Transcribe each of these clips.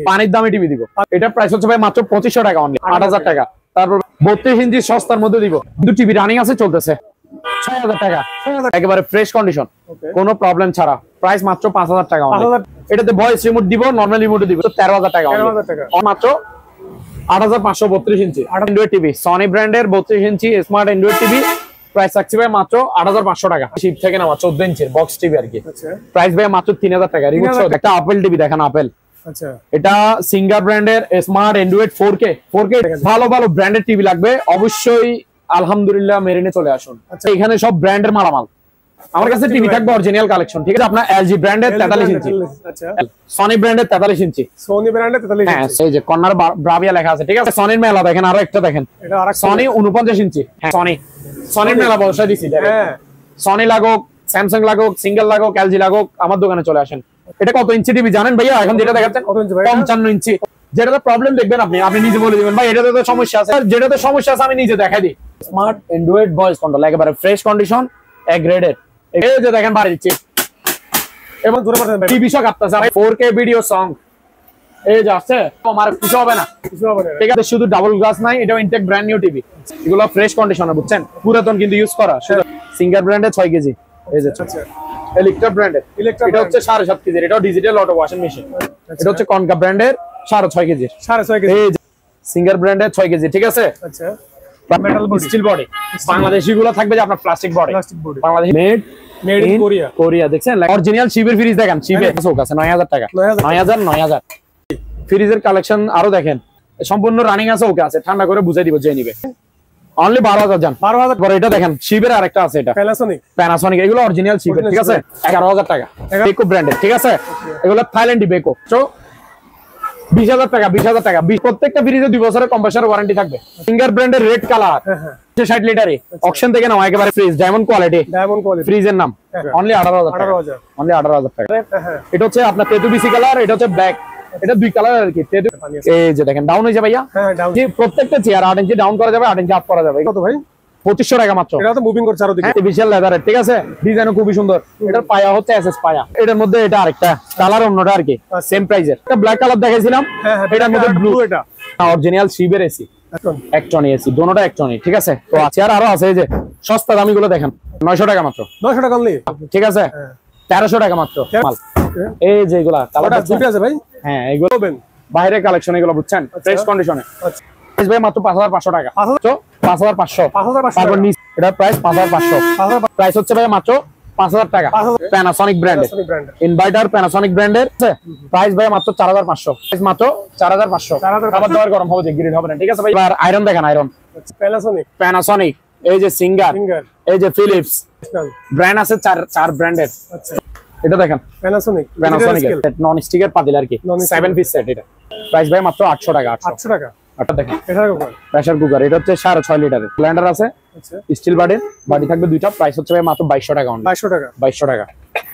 পানির দামে টিভি দিব। এটা প্রাইস হচ্ছে ভাই মাত্র 2500 টাকা, অনলি 8000 টাকা। তারপর 32 ইঞ্চি সস্তার মধ্যে দিব, কিন্তু টিভি রানিং আছে, চলতেছে 6000 টাকা, একেবারে ফ্রেশ কন্ডিশন, কোনো প্রবলেম ছাড়া, প্রাইস মাত্র 5000 টাকা। এটাতে ভয়েস রিমোট দিব, নরমাল রিমোট দিব, 13000 টাকা, মাত্র 8532 ইঞ্চি অ্যান্ড্রয়েড টিভি, সনি ব্র্যান্ডের 32 inch smart android TV, price থাকছে ভাই মাত্র 8500 টাকা। শিপ থেকে নামা 14 ইঞ্চির বক্স টিভি আর কি, প্রাইস ভাই মাত্র 3000 টাকা। রিমোট সহ একটা আপেল টিভি দেখেন, আপেল, আচ্ছা এটা সিঙ্গার ব্র্যান্ডের স্মার্ট অ্যান্ড্রয়েড 4K ভালো ভালো ব্র্যান্ডের টিভি লাগবে অবশ্যই আলহামদুলিল্লাহ মেরিনে চলে আসুন। এখানে সব ব্র্যান্ডের মালামাল, আমার কাছে টিভি থাকবে অরিজিনাল কালেকশন, ঠিক আছে? আপনার এলজি ব্র্যান্ডের 43 ইঞ্চি, আচ্ছা সনি ব্র্যান্ডের 43 ইঞ্চি, সনি ব্র্যান্ডের 43 ইঞ্চি, হ্যাঁ এই যে কর্নার ব্রাভিয়া লেখা আছে, ঠিক আছে? সনির মেলা দেখেন, আরো একটা দেখেন, এটা আরেকটা সনি 49 ইঞ্চি, হ্যাঁ সনির মেলা বসাই দিছি, হ্যাঁ সনি লাগুক, স্যামসাং লাগুক, সিঙ্গেল লাগুক, এলজি লাগুক, আমার দোকানে চলে আসেন। এটা কত ইঞ্চি টিভি জানেন ভাইয়া? এখন যেটা দেখাচ্ছেন 55 ইঞ্চি। যেটাতে প্রবলেম দেখবেন আপনি নিজে বলে দিবেন ভাই এটাতে তো সমস্যা আছে, যেটাতে সমস্যা আছে আমি নিজে দেখাই দিই। স্মার্ট অ্যান্ড্রয়েড ভয়েস কন্ট্রোল, একেবারে ফ্রেশ কন্ডিশন, এ গ্রেডেড। এই যে দেখেন বাড়ি দিচ্ছি, এবং দূরে পড়তেছেন ভাই, টিভি শো কাঁপতেছে, 4K ভিডিও সং, এই যে আসছে, আমার কিছু হবে না, ঠিক আছে? শুধু ডাবল গ্লাস নাই, এটাও ইনটেক ব্র্যান্ড নিউ টিভি, এগুলো ফ্রেশ কন্ডিশনে, বুঝছেন? পুরাতন কিন্তু ইউজ করা, সিঙ্গার ব্র্যান্ডের 6 কেজি, এই যে ইলেকট্রা ব্র্যান্ডের, এটা হচ্ছে 7.5 কেজি, এটাও ডিজিটাল অটো ওয়াশিং মেশিন, এটা হচ্ছে কনকা ব্র্যান্ডের 6.5 কেজি, 6.5 কেজি, এই যে সিঙ্গার ব্র্যান্ডের 6 কেজি, ঠিক আছে? আচ্ছা metal body, steel body, Bangladeshi গুলো থাকবে যে আপনার plastic body, Bangladeshi made in Korea, দেখছেন? অরিজিনাল শিবের ফ্রিজ দেখেন, শিবের শোক আছে 9000 টাকা, 9000 ফ্রিজের কালেকশন আরো দেখেন, সম্পূর্ণ রানিং আছে, ওকে আছে, ঠান্ডা করে বুঝাই দিব যে নিবে, অনলি 12000 জান, 12000 পরে এটা দেখেন শিবের আরেকটা আছে, এটা প্যানাসোনিক, এগুলো অরিজিনাল শিবের, ঠিক আছে? 11000 টাকা, বেকো ব্র্যান্ডের, ঠিক আছে? এগুলো থাইল্যান্ডি বেকো, তো 20000 টাকা, 20000 টাকা, প্রত্যেকটা ফ্রিজে 2 বছরের কম্প্রেসর ওয়ারেন্টি থাকবে। ফিঙ্গার ব্র্যান্ডের রেড কালার, 60 লিটারে অকশন থেকে নাও, একেবারে ফ্রিজ ডায়মন্ড কোয়ালিটি, ফ্রিজের নাম অনলি 18000 টাকা, অনলি 18000 টাকা। এটা হচ্ছে আপনার তেতুবিসি কালার, এটা হচ্ছে ব্ল্যাক, এটা দুই কালার আর কি। এই যে দেখেন ডাউন হয়েছে ভাইয়া, যে প্রত্যেকটা চেয়ার 8 ইঞ্চি ডাউন করা যাবে, 8 ইঞ্চি আপ করা যাবে। কত ভাই? 2500 টাকা মাত্র। এটা তো মুভিং করছে চারদিকে, বিশাল লেদারের, ঠিক আছে? ডিজাইনও খুবই সুন্দর। এটার পায়া হচ্ছে এসএস পায়া, এটার মধ্যে এটা আরেকটা কালার, অন্যটা আর কি সেম প্রাইজের। এটা ব্ল্যাক কালার দেখাইছিলাম, এটার মধ্যে ব্লু, এটা অরিজিনাল শিবের এসি, একটনি এসি, দুটোটা একটনি, ঠিক আছে? তো চেয়ার আরো আছে, এই যে সস্তা দামি গুলো দেখেন, 900 টাকা মাত্র, 900 টাকা অনলি, ঠিক আছে? 1300 টাকা মাত্র মাল। এই যে এগুলা কালার আছে ভাই, হ্যাঁ এগুলো বাইরের কালেকশন, এগুলো বুঝছেন, ফ্রেশ কন্ডিশনে, প্রাইস ভাই মাত্র 5500 টাকা, 5500, তারপর নিচ এটা প্রাইস 5500, প্রাইস হচ্ছে ভাই মাত্র 5000 টাকা। প্যানাসোনিক ব্র্যান্ডের ইনভার্টার, প্যানাসোনিক ব্র্যান্ডের, প্রাইস ভাই মাত্র 4500, প্রাইস মাত্র 4500। আবার দর গরম হবে যে গ্রিড হবে না, ঠিক আছে ভাই? এবার আয়রন দেখেন, আয়রন প্যানাসোনিক, এই যে সিঙ্গার, এই যে ফিলিপস, ব্র্যান্ড আছে 4 ব্র্যান্ডের। এটা দেখেন প্যানাসোনিক নন স্টিকের পাতিল আর কি, 7 পিস সেট, এটা প্রাইস ভাই মাত্র 800 টাকা, 800 টাকা। এটা দেখেন প্রেসার কুকার, এটা হচ্ছে 6.5 লিটারের, ব্লেন্ডার আছে, স্টিল বাটি থাকবে দুইটা, প্রাইস হচ্ছে ভাই মাত্র 2200 টাকা, 2200 টাকা।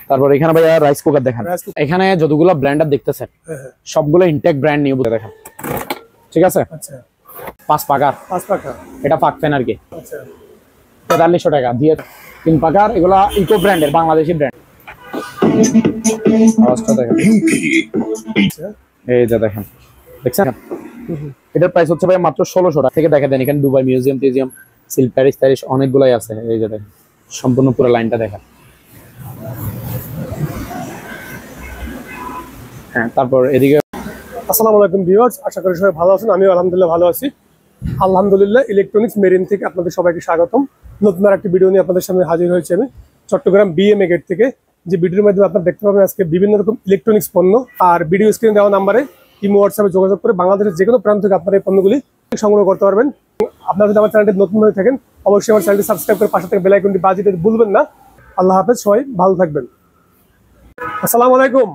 তারপর এখানে ভাই রাইস কুকার দেখেন, এখানে যতগুলো ব্লেন্ডার দেখতেছেন সবগুলো ইনটেক ব্র্যান্ড নিউ দেখেন, ঠিক আছে? আচ্ছা 5 পাকার, এটা পাক ফ্যান আর কি, আচ্ছা 4300 টাকা দিয়ে 3 পাকার, এগুলা ইকো ব্র্যান্ডের, বাংলাদেশি ব্র্যান্ড। আওয়াজটা দেখেন, এই যে দেখেন, দেখছেন? এটার প্রাইস হচ্ছে ভাই মাত্র 1600 টাকা। থেকে দেখেন এখানে দুবাই মিউজিয়াম টিউজিয়াম, সিল প্যারিস অনেকগুলাই আছে, এই যে দেখেন সম্পূর্ণ পুরো লাইনটা দেখেন। হ্যাঁ, তারপর এদিকে আসসালামু আলাইকুম ভিউয়ার্স, আশা করি সবাই ভালো আছেন, আমিও আলহামদুলিল্লাহ ভালো আছি। আলহামদুলিল্লাহ ইলেকট্রনিক্স মেরিন থেকে আপনাদের সবাইকে স্বাগতম। নতুন আরেকটি ভিডিও নিয়ে আপনাদের সামনে হাজির হয়েছি আমি চট্টগ্রাম বিএমএ গেট থেকে। যে ভিডিওর মাধ্যমে আপনারা দেখতে পাবেন আজকে বিভিন্ন রকম ইলেকট্রনিক্স পণ্য, আর ভিডিও স্ক্রিনে দেওয়া নাম্বারে ইমো হোয়াটসঅ্যাপে যোগাযোগ করে বাংলাদেশের যে কোনো প্রান্ত থেকে আপনারা এই পণ্যগুলি সংগ্রহ করতে পারবেন। আপনারা যদি আমার চ্যানেলটি নতুন হয়ে থাকেন অবশ্যই আমার চ্যানেলটি সাবস্ক্রাইব করে পাশে থেকে বেল আইকনটি বাজিয়ে দিতে ভুলবেন না। আল্লাহ হাফেজ, সবাই ভালো থাকবেন। আসসালামু আলাইকুম।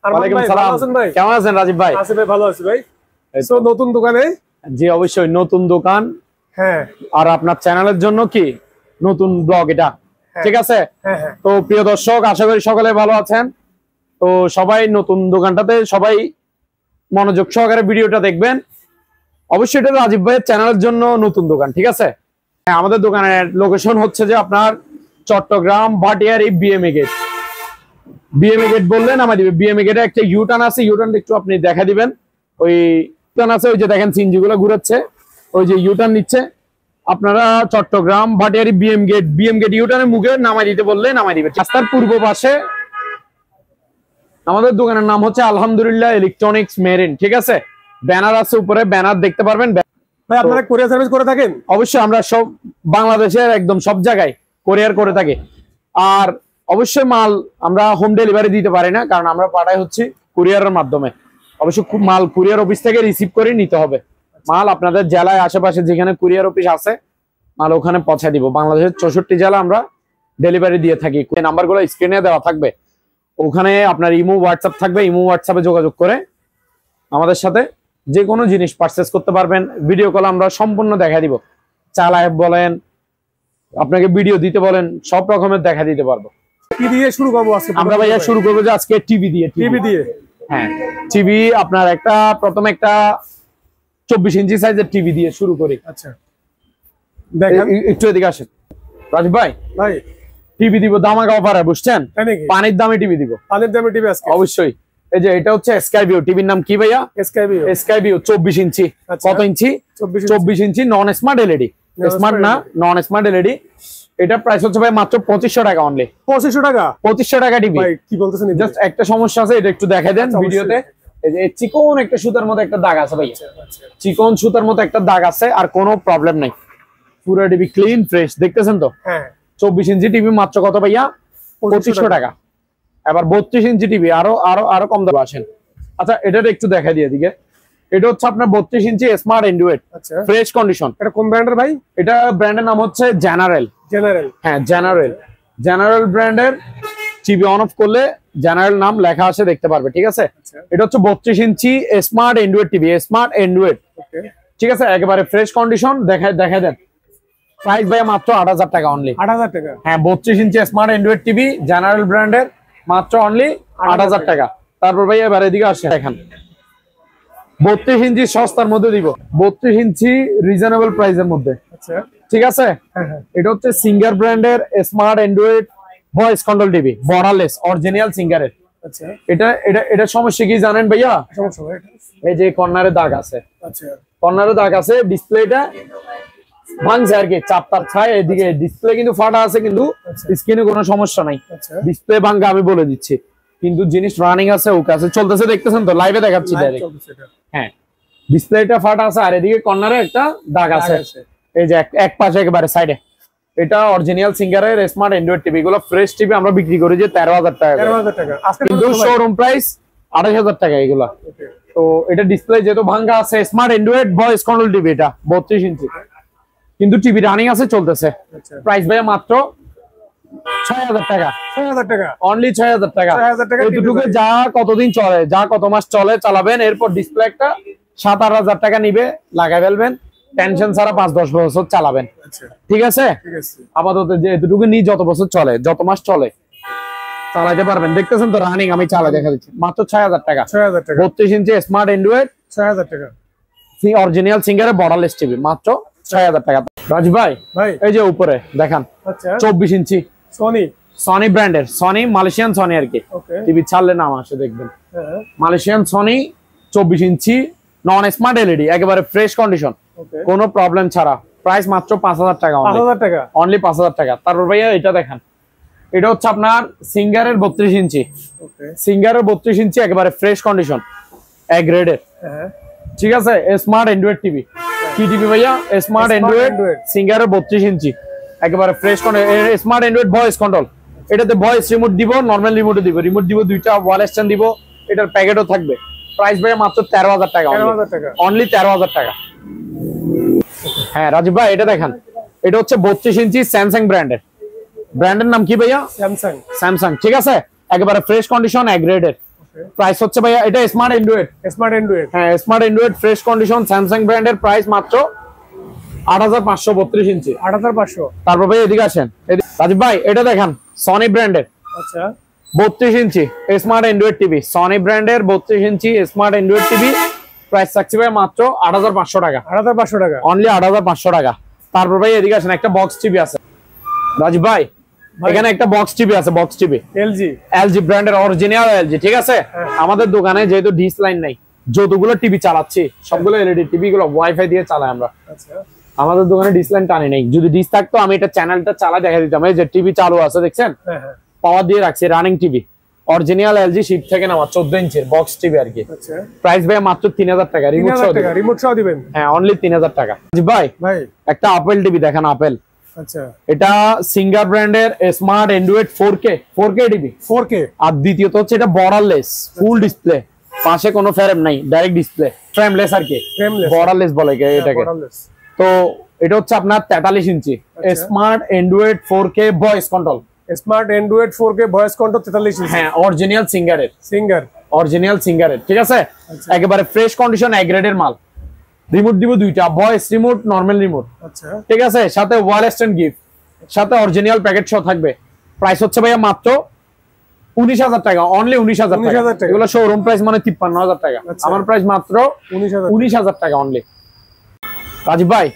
ওয়ালাইকুম আসসালাম ভাই, কেমন আছেন রাজীব ভাই? আছি ভাই, ভালো আছি ভাই। সো নতুন দোকানে? জি অবশ্যই নতুন দোকান, হ্যাঁ। আর আপনার চ্যানেলের জন্য কি নতুন ব্লগ এটা, ঠিক আছে? তো প্রিয় দর্শক, আশা করি সকলে ভালো আছেন। তো সবাই নতুন দোকানটাতে সবাই মনোযোগ সহকারে ভিডিওটা দেখবেন। অবশ্যই এটা রাজীব ভাইয়ের চ্যানেলের জন্য নতুন দোকান, ঠিক আছে? আমাদের দোকানের লোকেশন হচ্ছে যে আপনার Chattogram Bhatiari BMA gate, BMA gate বললে নামাই দিবে। বিএমএ গেটে একটা ইউটার্ন আছে, ইউটার্নটা একটু আপনি দেখা দিবেন। ওই ইউটার্ন আছে, ওই যে দেখেন সিএনজি গুলো ঘুরাচ্ছে, ওই যে ইউটার্ন নিচ্ছে। আপনারা চট্টগ্রাম ভাটিয়ারি বিএম গেট ইউটার্নের মুখে নামাই দিতে বললে নামাই দিবে। রাস্তার পূর্ব পাশে আমাদের দোকানের নাম হচ্ছে আলহামদুলিল্লাহ ইলেকট্রনিক্স মেরিন, ঠিক আছে? ব্যানার আছে উপরে, ব্যানার দেখতে পারবেন। ভাই আপনারা কুরিয়ার সার্ভিস করে থাকেন? অবশ্যই, আমরা সব বাংলাদেশের একদম সব জায়গায় কুরিয়ার করে থাকি। আর অবশ্যই মাল আমরা হোম ডেলিভারি দিতে পারি না, কারণ আমরা পাঠাই হচ্ছে কুরিয়ারের মাধ্যমে। অবশ্যই মাল কুরিয়ার অফিস থেকে রিসিভ করে নিতে হবে। মাল আপনাদের জেলায় আশেপাশে যেখানে কুরিয়ার অফিস আছে মাল ওখানে পৌঁছে দিব। বাংলাদেশের 64 জেলা আমরা ডেলিভারি দিয়ে থাকি। নাম্বারগুলো স্ক্রিনে দেওয়া থাকবে, ওখানে আপনার ইমো হোয়াটসঅ্যাপ থাকবে। ইমো হোয়াটসঅ্যাপে যোগাযোগ করে আমাদের সাথে যে কোনো জিনিস পারচেস করতে পারবেন। ভিডিও কল আমরা সম্পূর্ণ দেখা দিব। চালায় বলেন, আপনাকে ভিডিও দিতে বলেন, সব রকমের দেখা দিতে পারবো। কি দিয়ে শুরু করবো আজকে? আমরা ভাইয়া শুরু করবো যে আজকে টিভি দিয়ে। টিভি দিয়ে? হ্যাঁ, টিভি আপনার প্রথমে একটা 24 ইঞ্চি সাইজের টিভি দিয়ে শুরু করি। আচ্ছা, দেখেন একটু এদিকে আসেন রাজীব ভাই। ভাই টিভি দিব ধামাকা অফারে, বুঝছেন? পানির দামে টিভি দিব। পানির দামে টিভি আজকে? অবশ্যই। এই যে এটা হচ্ছে স্কাইভিউ, টিভির নাম কি ভাইয়া? স্কাইভিউ 24 ইঞ্চি। কত ইঞ্চি? 24 ইঞ্চি, নন স্মার্ট এলইডি। স্মার্ট না, নন স্মার্ট এলইডি। এটা প্রাইস হচ্ছে ভাই মাত্র 2500 টাকা অনলি। 2500 টাকা? 2500 টাকা টিভি। ভাই কি বলতেছেন? জাস্ট একটা সমস্যা আছে, এটা একটু দেখাই দেন ভিডিওতে। এই যে চিকন একটা সুতার মতো একটা দাগ আছে ভাইয়া, চিকন সুতার মতো একটা দাগ আছে, আর কোনো প্রবলেম নাই। পুরো টিভি ক্লিন ফ্রেশ, দেখতেছেন তো? হ্যাঁ। 24 ইঞ্চি টিভি মাত্র কত ভাইয়া? 2500 টাকা। এবার 32 ইঞ্চি টিভি আরো কম দামে আসেন। আচ্ছা, এটা একটু দেখাই দিয়ে দিকে। এটা হচ্ছে আপনার 32 inch smart Android, fresh condition. এটা কোন ব্র্যান্ডের ভাই? এটা ব্র্যান্ডের নাম হচ্ছে জেনারেল। হ্যাঁ, জেনারেল ব্র্যান্ডের। টিভি অন অফ করলে জেনারেল নাম লেখা আছে, দেখতে পারবে, ঠিক আছে? এটা হচ্ছে 32 inch smart android TV, smart android, ঠিক আছে? একেবারে ফ্রেশ কন্ডিশন। দেখা দেন প্রাইস ভাই মাত্র 8000 টাকা অনলি। 8000 টাকা? হ্যাঁ, 32 inch smart android TV general ব্র্যান্ডের, মাত্র অনলি 8000 টাকা। তারপর ভাই এবার এদিকে আসে, দেখেন 32 ইঞ্চি সস্তার মধ্যে দিব, 32 ইঞ্চি রিজনেবল প্রাইসের মধ্যে। আচ্ছা, ঠিক আছে? এটা হচ্ছে সিঙ্গার ব্র্যান্ডের smart android voice control TV, borderless, original সিঙ্গারের। আচ্ছা, এটা সমস্যা কি জানেন ভাইয়া? সমস্যা এই যে কর্নারে দাগ আছে। আচ্ছা, কর্নারে দাগ আছে, ডিসপ্লেটা ভাঙছে আর কি, চাপটার ছায়। এদিকে ডিসপ্লে কিন্তু ফাটা আছে, কিন্তু স্ক্রিনে কোনো সমস্যা নাই। ডিসপ্লে ভাঙা আমি বলে দিচ্ছি, কিন্তু জিনিস রানিং আছে, ওকে আছে, চলতেছে, দেখতেছেন তো? লাইভে দেখাচ্ছি ডাইরেক্ট। হ্যাঁ, ডিসপ্লেটা ফাটা আছে, আর এদিকে কর্নারে একটা দাগ আছে, এই যে এক পাশে একেবারে সাইডে। এটা অরিজিনাল সিঙ্গারের স্মার্ট অ্যান্ড্রয়েড টিভি। এগুলো ফ্রেশ টিভি আমরা বিক্রি করি যে 13000 টাকা, কিন্তু শোরুম প্রাইস 28000 টাকা এগুলা। তো এটা ডিসপ্লে যেহেতু ভাঙা আছে, smart android voice control TV, এটা 32 ইঞ্চি, কিন্তু টিভি রানিং আছে, চলতেছে। প্রাইস ভাই মাত্র 6000 টাকা। 6000 টাকা অনলি, 6000 টাকা। এইটুকু যা কতদিন চলে, যা কত মাস চলে চালাবেন। এরপর ডিসপ্লে একটা 7-8000 টাকা নিবে, লাগাই ফেলবেন, টেনশন ছাড়া 5-10 বছর চালাবেন, ঠিক আছে? আপাতত যে এতটুকু নিয়ে যত বছর চলে, যত মাস চলে চালাতে পারবেন। দেখতেছেন তো রানিং, আমি চালা দেখা দিচ্ছি, মাত্র 6000 টাকা। 32 ইঞ্চি স্মার্ট অ্যান্ড্রয়েড, 6000 টাকা। অরিজিনাল সিঙ্গারের বর্ডারলেস টিভি, মাত্র 6000 টাকা। রাজ ভাই, এই যে উপরে দেখান 24 ইঞ্চি সনি ব্র্যান্ডের, সনি মালয়েশিয়ান সনি আর কি। টিভি ছাড়লে নাম আসে দেখবেন, মালয়েশিয়ান সনি 24 ইঞ্চি নন স্মার্ট এলইডি, একেবারে ফ্রেশ কন্ডিশন, কোনো প্রবলেম ছাড়া। প্রাইস মাত্র 5000 টাকা অনলি, 5000 টাকা। তারপর ভাইয়া এটা দেখেন, এটা হচ্ছে আপনার সিঙ্গারের 32 ইঞ্চি, সিঙ্গারের 32 ইঞ্চি, একেবারে ফ্রেশ কন্ডিশন, এ গ্রেডের, ঠিক আছে? Smart android TV. কি টিভি ভাইয়া? স্মার্ট অ্যান্ড্রয়েড সিঙ্গারের 32 ইঞ্চি, একেবারে fresh smart android voice control. এটাতে ভয়েস রিমোট দিব, নরমাল রিমোটও দিব, রিমোট দিব দুইটা, ওয়াল স্ট্যান্ড দিব, এটার প্যাকেটও থাকবে। প্রাইস ভাইয়া মাত্র 13000 টাকা অনলি, 13000 টাকা। হ্যাঁ রাজীব ভাই, এটা দেখেন, এটা হচ্ছে 32 ইঞ্চি স্যামসাং ব্র্যান্ডের, ব্র্যান্ডের নাম কি ভাইয়া? স্যামসাং, ঠিক আছে? একেবারে ফ্রেশ কন্ডিশন, এ গ্রেডের। প্রাইস হচ্ছে ভাইয়া, এটা স্মার্ট অ্যান্ড্রয়েড, হ্যাঁ smart Android fresh condition, Samsung ব্র্যান্ডের, প্রাইস মাত্র 8500, 32 ইঞ্চি, 8500। তারপর ভাই এদিকে আসেন, রাজীব ভাই এটা দেখেন, সনি ব্র্যান্ডের, আচ্ছা 32 inch smart android TV, Sony ব্র্যান্ডের 32 inch smart android TV. Price থাকছে ভাই মাত্র 8500 টাকা, 8500 টাকা অনলি, 8500 টাকা। তারপর ভাই এদিকে আসেন, একটা বক্স টিভি আছে রাজীব ভাই, এখানে একটা বক্স টিভি আছে, বক্স টিভি এলজি ব্র্যান্ডের অরিজিনাল এলজি, ঠিক আছে। আমাদের দোকানে যেহেতু ডিশ লাইন নাই, যতগুলো টিভি চালাচ্ছি সবগুলো এলইডি টিভি গুলো ওয়াইফাই দিয়ে চালাই আমরা। আমাদের দোকানে ডিশ লাইন টানি নেই। যদি ডিশ থাকতো আমি এটা চ্যানেলটা চালা দেখা দিতাম। এই যে টিভি চালু আছে দেখছেন, পাওয়ার দিয়ে রাখছি, রানিং টিভি অরিজিনাল এলজি শিপ থেকে নেওয়া 14 ইঞ্চির বক্স টিভি আর কি। প্রাইস ভাই মাত্র 3000 টাকা, রিমোট সহ দিবেন। হ্যাঁ, অনলি 3000 টাকা। জি ভাই একটা আপেল টিভি দেখেন, আপেল। আচ্ছা, এটা সিঙ্গার ব্র্যান্ডের smart android 4K TV. 4K। আর দ্বিতীয়ত হচ্ছে এটা বর্ডারলেস ফুল ডিসপ্লে, পাশে কোনো ফ্রেম নাই, ডাইরেক্ট ডিসপ্লে, ফ্রেমলেস আর কি, বর্ডারলেস বলে এটাকে। তো এটা হচ্ছে আপনার 43 inch smart android 4K voice control. Smart android 4K voice control 43 inch. হ্যাঁ, অরিজিনাল সিঙ্গারের, ঠিক আছে। একেবারে ফ্রেশ কন্ডিশন, এ গ্রেডের মাল। রিমোট দিব দুইটা, ভয়েস রিমোট, নরমাল রিমোট। আচ্ছা, ঠিক আছে। সাথে ওয়াল স্ট্যান্ড গিফট, সাথে অরিজিনাল প্যাকেট সহ থাকবে। প্রাইস হচ্ছে ভাইয়া মাত্র 19000 টাকা, অনলি 19000 টাকা। এগুলো শোরুম প্রাইস মানে 53000 টাকা, আমার প্রাইস মাত্র 19000 টাকা অনলি। রাজীব ভাই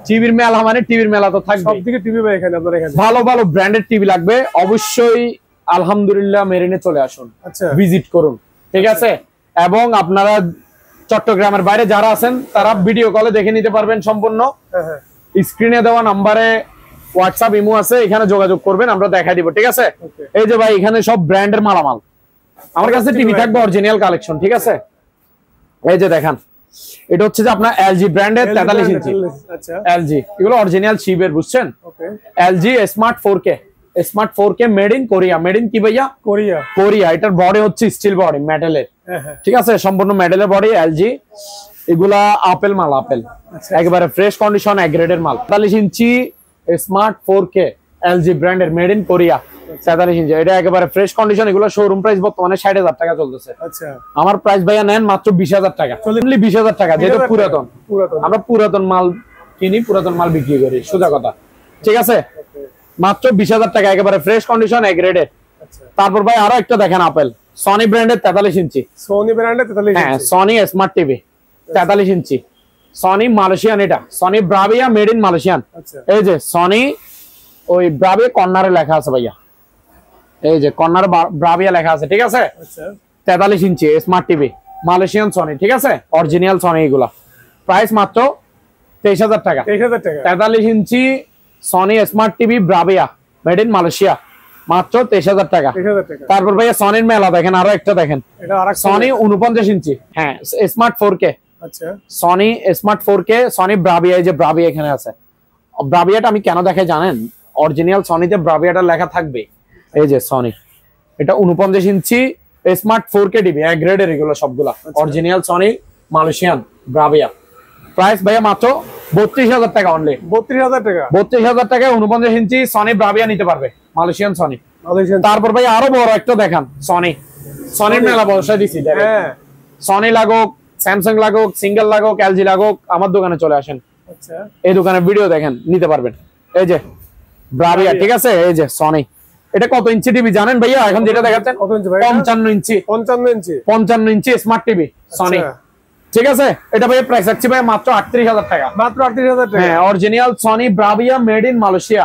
টিভির মেলা মানে টিভির মেলা তো থাকবে, সবদিকে টিভি ভাই এখানে। আপনার এখানে ভালো ভালো ব্র্যান্ডেড টিভি লাগবে অবশ্যই আলহামদুলিল্লাহ মেরিনে চলে আসুন, ভিজিট করুন, ঠিক আছে। এবং আপনারা চট্টগ্রামের বাইরে যারা আছেন তারা ভিডিও কলে দেখে নিতে পারবেন সম্পূর্ণ। স্ক্রিনে দেওয়া নাম্বারে হোয়াটসঅ্যাপ ইমো আছে, এখানে যোগাযোগ করবেন, আমরা দেখাই দিব, ঠিক আছে। এই যে ভাই এখানে সব ব্র্যান্ডের মালামাল, আমার কাছে টিভি থাকবে অরিজিনাল কালেকশন, ঠিক আছে। এই যে দেখেন, এটা হচ্ছে যে আপনার এলজি ব্র্যান্ডের 43 ইঞ্চি। আচ্ছা, এলজি এগুলো অরিজিনাল শিবের, বুঝছেন। LG smart 4K made in Korea. Made in কি ভাইয়া? কোরিয়া। এটার বডি হচ্ছে স্টিল বডি, মেটালের, ঠিক আছে, সম্পূর্ণ মেটালের বডি এলজি। এগুলা আপেল মাল, আপেল একেবারে ফ্রেশ কন্ডিশন, এ গ্রেডের মাল। 43 ইঞ্চি স্মার্ট 4K এলজি ব্র্যান্ডের মেড ইন কোরিয়া, 43 ইঞ্চি। এটা একেবারে ফ্রেশ কন্ডিশন। এগুলো শোরুম প্রাইস বর্তমানে 60000 টাকা চলতেছে। আচ্ছা, আমার প্রাইস ভাইয়া নেন মাত্র 20000 টাকা, অনলি 20000 টাকা। যেটা পুরাতন, আমরা পুরাতন মাল কিনি, পুরাতন মাল বিক্রি করি, সোজা কথা, ঠিক আছে। মাত্র 20000 টাকা, একেবারে ফ্রেশ কন্ডিশন, এ গ্রেডের। তারপর ভাই আরো একটা দেখেন, আপেল সনি ব্র্যান্ডের 43 ইঞ্চি। হ্যাঁ, Sony smart TV 43 inch, Sony Malaysian. এটা Sony Bravia made in Malaysian. এই যে সনি ওই ব্রাভিয়া কর্নারে লেখা আছে ভাইয়া, এই যে কর্নার ব্রাভিয়া লেখা আছে, ঠিক আছে। 43 inch smart TV Malaysian Sony, ঠিক আছে, অরিজিনাল সনি। এগুলা প্রাইস মাত্র 23000 টাকা। 43 inch Sony smart TV Bravia made in Malaysia, মাত্র 23000 টাকা। তারপর ভাইয়া সনির মেলা দেখেন, আরো একটা দেখেন, সনি 49 ইঞ্চি। হ্যাঁ, স্মার্ট 4K। আচ্ছা, Sony smart 4K Sony Bravia. এই যে ব্রাভিয়া এখানে আছে। ব্রাভিয়াটা আমি কেন দেখাই জানেন? অরিজিনাল সনিতে ব্রাভিয়াটা লেখা থাকবে। এই যে সনি, এটা 49 ইঞ্চি স্মার্ট 4K টিভি, এ গ্রেডের এগুলো সবগুলা original Sony Malaysian Bravia. Price ভাইয়া মাত্র 32000 টাকা অনলি। 32000 টাকায় 49 ইঞ্চি সনি ব্রাভিয়া নিতে পারবে, মালয়েশিয়ান সনি। তারপর ভাই আরো বড় একটা দেখান, সনির মেলা বসাই দিছি। সনি লাগুক, স্যামসাং লাগুক, সিঙ্গেল লাগুক, এলজি লাগুক, আমার দোকানে চলে আসেন। আচ্ছা, এই দোকানে ভিডিও দেখেন, নিতে পারবেন। এই যে ব্রাভিয়া, ঠিক আছে। এই যে সনি, এটা কত ইঞ্চি টিভি জানেন ভাইয়া? এখন যেটা দেখাচ্ছেন 55 ইঞ্চি স্মার্ট টিভি সনি, ঠিক আছে। এটা ভাইয়া প্রাইস রাখছি ভাই মাত্র 38000 টাকা, মাত্র 38000 টাকা। হ্যাঁ, original Sony Bravia made in Malaysia,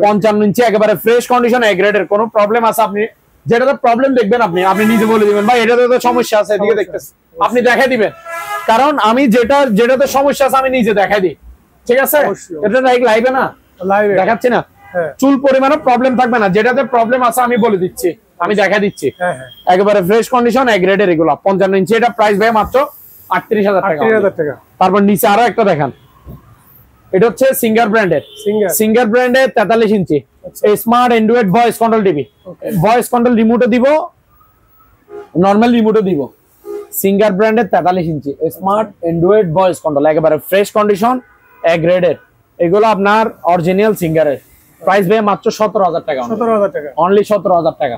55 ইঞ্চি, একেবারে ফ্রেশ কন্ডিশন, এ গ্রেডের। কোনো প্রবলেম আছে আপনি যেটাতে প্রবলেম দেখবেন আপনি নিজে বলে দিবেন, ভাই এটাতে তো সমস্যা আছে, এদিকে দেখতেছেন, আপনি দেখাই দিবেন। কারণ আমি যেটাতে সমস্যা আছে আমি নিজে দেখাই দিই, ঠিক আছে। এটা লাইভে না, লাইভে দেখাচ্ছি না, চুল পরিমাণে প্রবলেম থাকবে না। যেটাতে প্রবলেম আছে আমি বলে দিচ্ছি, আমি দেখাই দিচ্ছি। একেবারে ফ্রেশ কন্ডিশন, এ গ্রেডের এগুলো 55 ইঞ্চি। এটা প্রাইস ভাই মাত্র 38000 টাকা। তারপর নিচে আরো একটা দেখান, এটা হচ্ছে সিঙ্গার ব্র্যান্ডের 43 inch smart android voice control TV. Voice control রিমোটও দিব, নরমাল রিমোটও দিব। সিঙ্গার ব্র্যান্ডের 43 inch smart android voice control, একেবারে ফ্রেশ কন্ডিশন, এ গ্রেডের। এগুলো আপনার অরিজিনাল সিঙ্গারের। প্রাইস ভাই মাত্র 17000 টাকা, অনলি 17000 টাকা।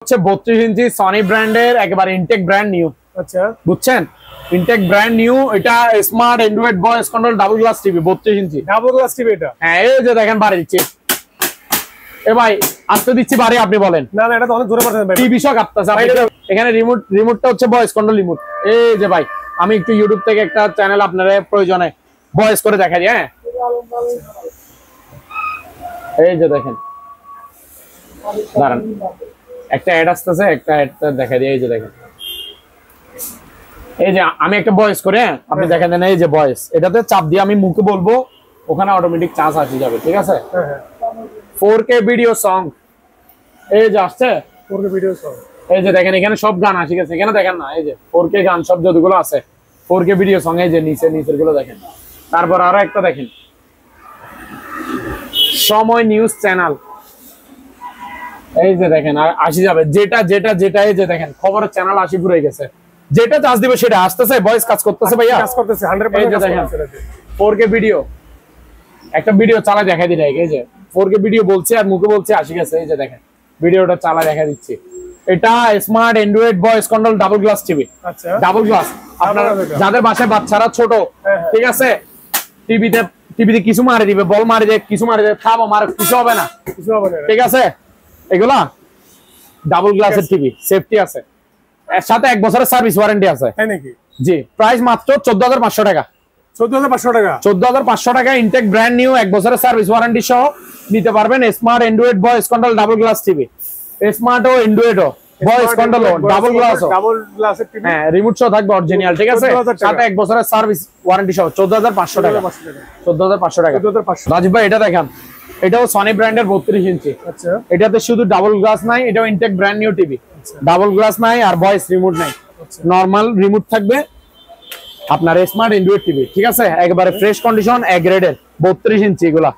হচ্ছে 32 ইঞ্চি সনি ব্র্যান্ডের, একেবারে ইনটেক ব্র্যান্ড নিউ। আচ্ছা, বুঝছেন, ইনটেক ব্র্যান্ড নিউ। এটা smart android voice control double glass TV, 32 ইঞ্চি ডাবল গ্লাস টিভি এটা। হ্যাঁ, এই যে দেখেন বাড়ি দিচ্ছি। এ ভাই আসতে দিচ্ছি বাড়ি, আপনি বলেন। না না, এটা তো অনেক জোরে পড়ছে ভাই, টিভি শক আসছে। এখানে রিমোটটা হচ্ছে ভয়েস কন্ট্রোল রিমোট। এই যে ভাই, আমি একটু ইউটিউব থেকে একটা চ্যানেল আপনারা প্রয়োজনে ভয়েস করে দেখাই দিই। হ্যাঁ, এই যে দেখেন, দাঁড়ান একটা অ্যাড আসতেছে, একটা অ্যাডটা দেখা দিই। এই যে দেখেন, এই যে আমি একটা ভয়েস করে, আপনি দেখেন দেন, এই যে ভয়েস, এটাতে চাপ দিয়ে আমি মুখে বলবো, ওখানে অটোমেটিক চার্জ আসে যাবে, ঠিক আছে? 4K ভিডিও সং, এই যে আসছে 4K ভিডিও সং। এই যে দেখেন এখানে সব গান আসে গেছে, এখানে দেখেন না, এই যে 4K গান সব যতগুলো আছে 4K ভিডিও সং, এই যে নিচের গুলো দেখেন। তারপর আরো একটা দেখেন, সময় নিউজ চ্যানেল, এই যে দেখেন আসি যাবে, যেটা যেটা যেটা, এই যে দেখেন খবরের চ্যানেল আসি পুরো গেছে, যেটা চার্জ দিবে সেটা আসতেছে, ভয়েস কাজ করতেছে ভাইয়া, কাজ করতেছে 100% কাজ করতেছে। 4K ভিডিও, একটা ভিডিও চালা দেখাই দিই, এই যে 4K ভিডিও বলছে আর মুখে বলছে আসি গেছে, এই যে দেখেন ভিডিওটা চালা দেখা দিচ্ছি। এটা smart android voice control double glass TV. আচ্ছা, ডাবল গ্লাস, আপনারা যাদের বাসায় বাচ্চারা ছোট, ঠিক আছে, টিভিতে কিছু মারি দিবে, বল মারি দেয়, কিছু মারি দেয়, খাবো মার, কিছু হবে না, কিছু হবে না, ঠিক আছে? এগুলা ডাবল গ্লাসের টিভি, সেফটি আছে, এর সাথে 1 বছরের সার্ভিস ওয়ারেন্টি আছে। তাই নাকি? জি, প্রাইস মাত্র 14,500 টাকা। 14,500 টাকা। 14,500 টাকা, ইনটেক ব্র্যান্ড নিউ, 1 বছরের সার্ভিস ওয়ারেন্টি সহ নিতে পারবেন smart android voice control double glass TV. Smart ও অ্যান্ড্রয়েড ও voice control double glass, double গ্লাসের টিভি, হ্যাঁ, রিমোট সহ থাকবে অরিজিনাল, ঠিক আছে? সাথে 1 বছরের সার্ভিস ওয়ারেন্টি সহ 14,500 টাকা। 14,500 টাকা। 14,500। রাজীব ভাই এটা দেখেন, এটাও সনি ব্র্যান্ডের 32 ইঞ্চি। আচ্ছা, এটাতে শুধু ডাবল গ্লাস নাই, এটাও Intech brand new TV, double glass নাই আর ভয়েস রিমোট নাই, নরমাল রিমোট থাকবে। আপনার স্মার্ট অ্যান্ড্রয়েড টিভি, ঠিক আছে, একবারে ফ্রেশ কন্ডিশন, এ গ্রেডের 32 ইঞ্চি এগুলা।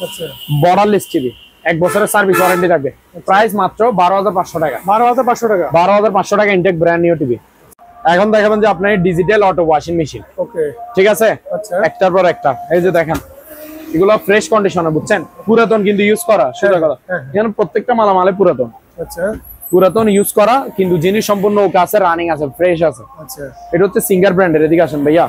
আচ্ছা, বর্ডারলেস টিভি, 1 বছরের সার্ভিস ওয়ারেন্টি থাকবে। প্রাইস মাত্র 12,500 টাকা। 12,500 টাকা। 12,500 টাকা, ইনটেক ব্র্যান্ড নিউ টিভি। এখন দেখাবেন যে আপনার ডিজিটাল অটো ওয়াশিং মেশিন, ওকে, ঠিক আছে, আচ্ছা, একটার পর একটা। এই যে দেখেন, এগুলো ফ্রেশ কন্ডিশনে, বুঝছেন, পুরাতন কিন্তু ইউজ করা, সোজা কথা, এখানে প্রত্যেকটা মালামালে পুরাতন। আচ্ছা, পুরাতন ইউজ করা, কিন্তু জিনিস সম্পূর্ণ ওকে আছে, রানিং আছে, ফ্রেশ আছে। আচ্ছা, এটা হচ্ছে সিঙ্গার ব্র্যান্ডের, এদিকে আসেন ভাইয়া,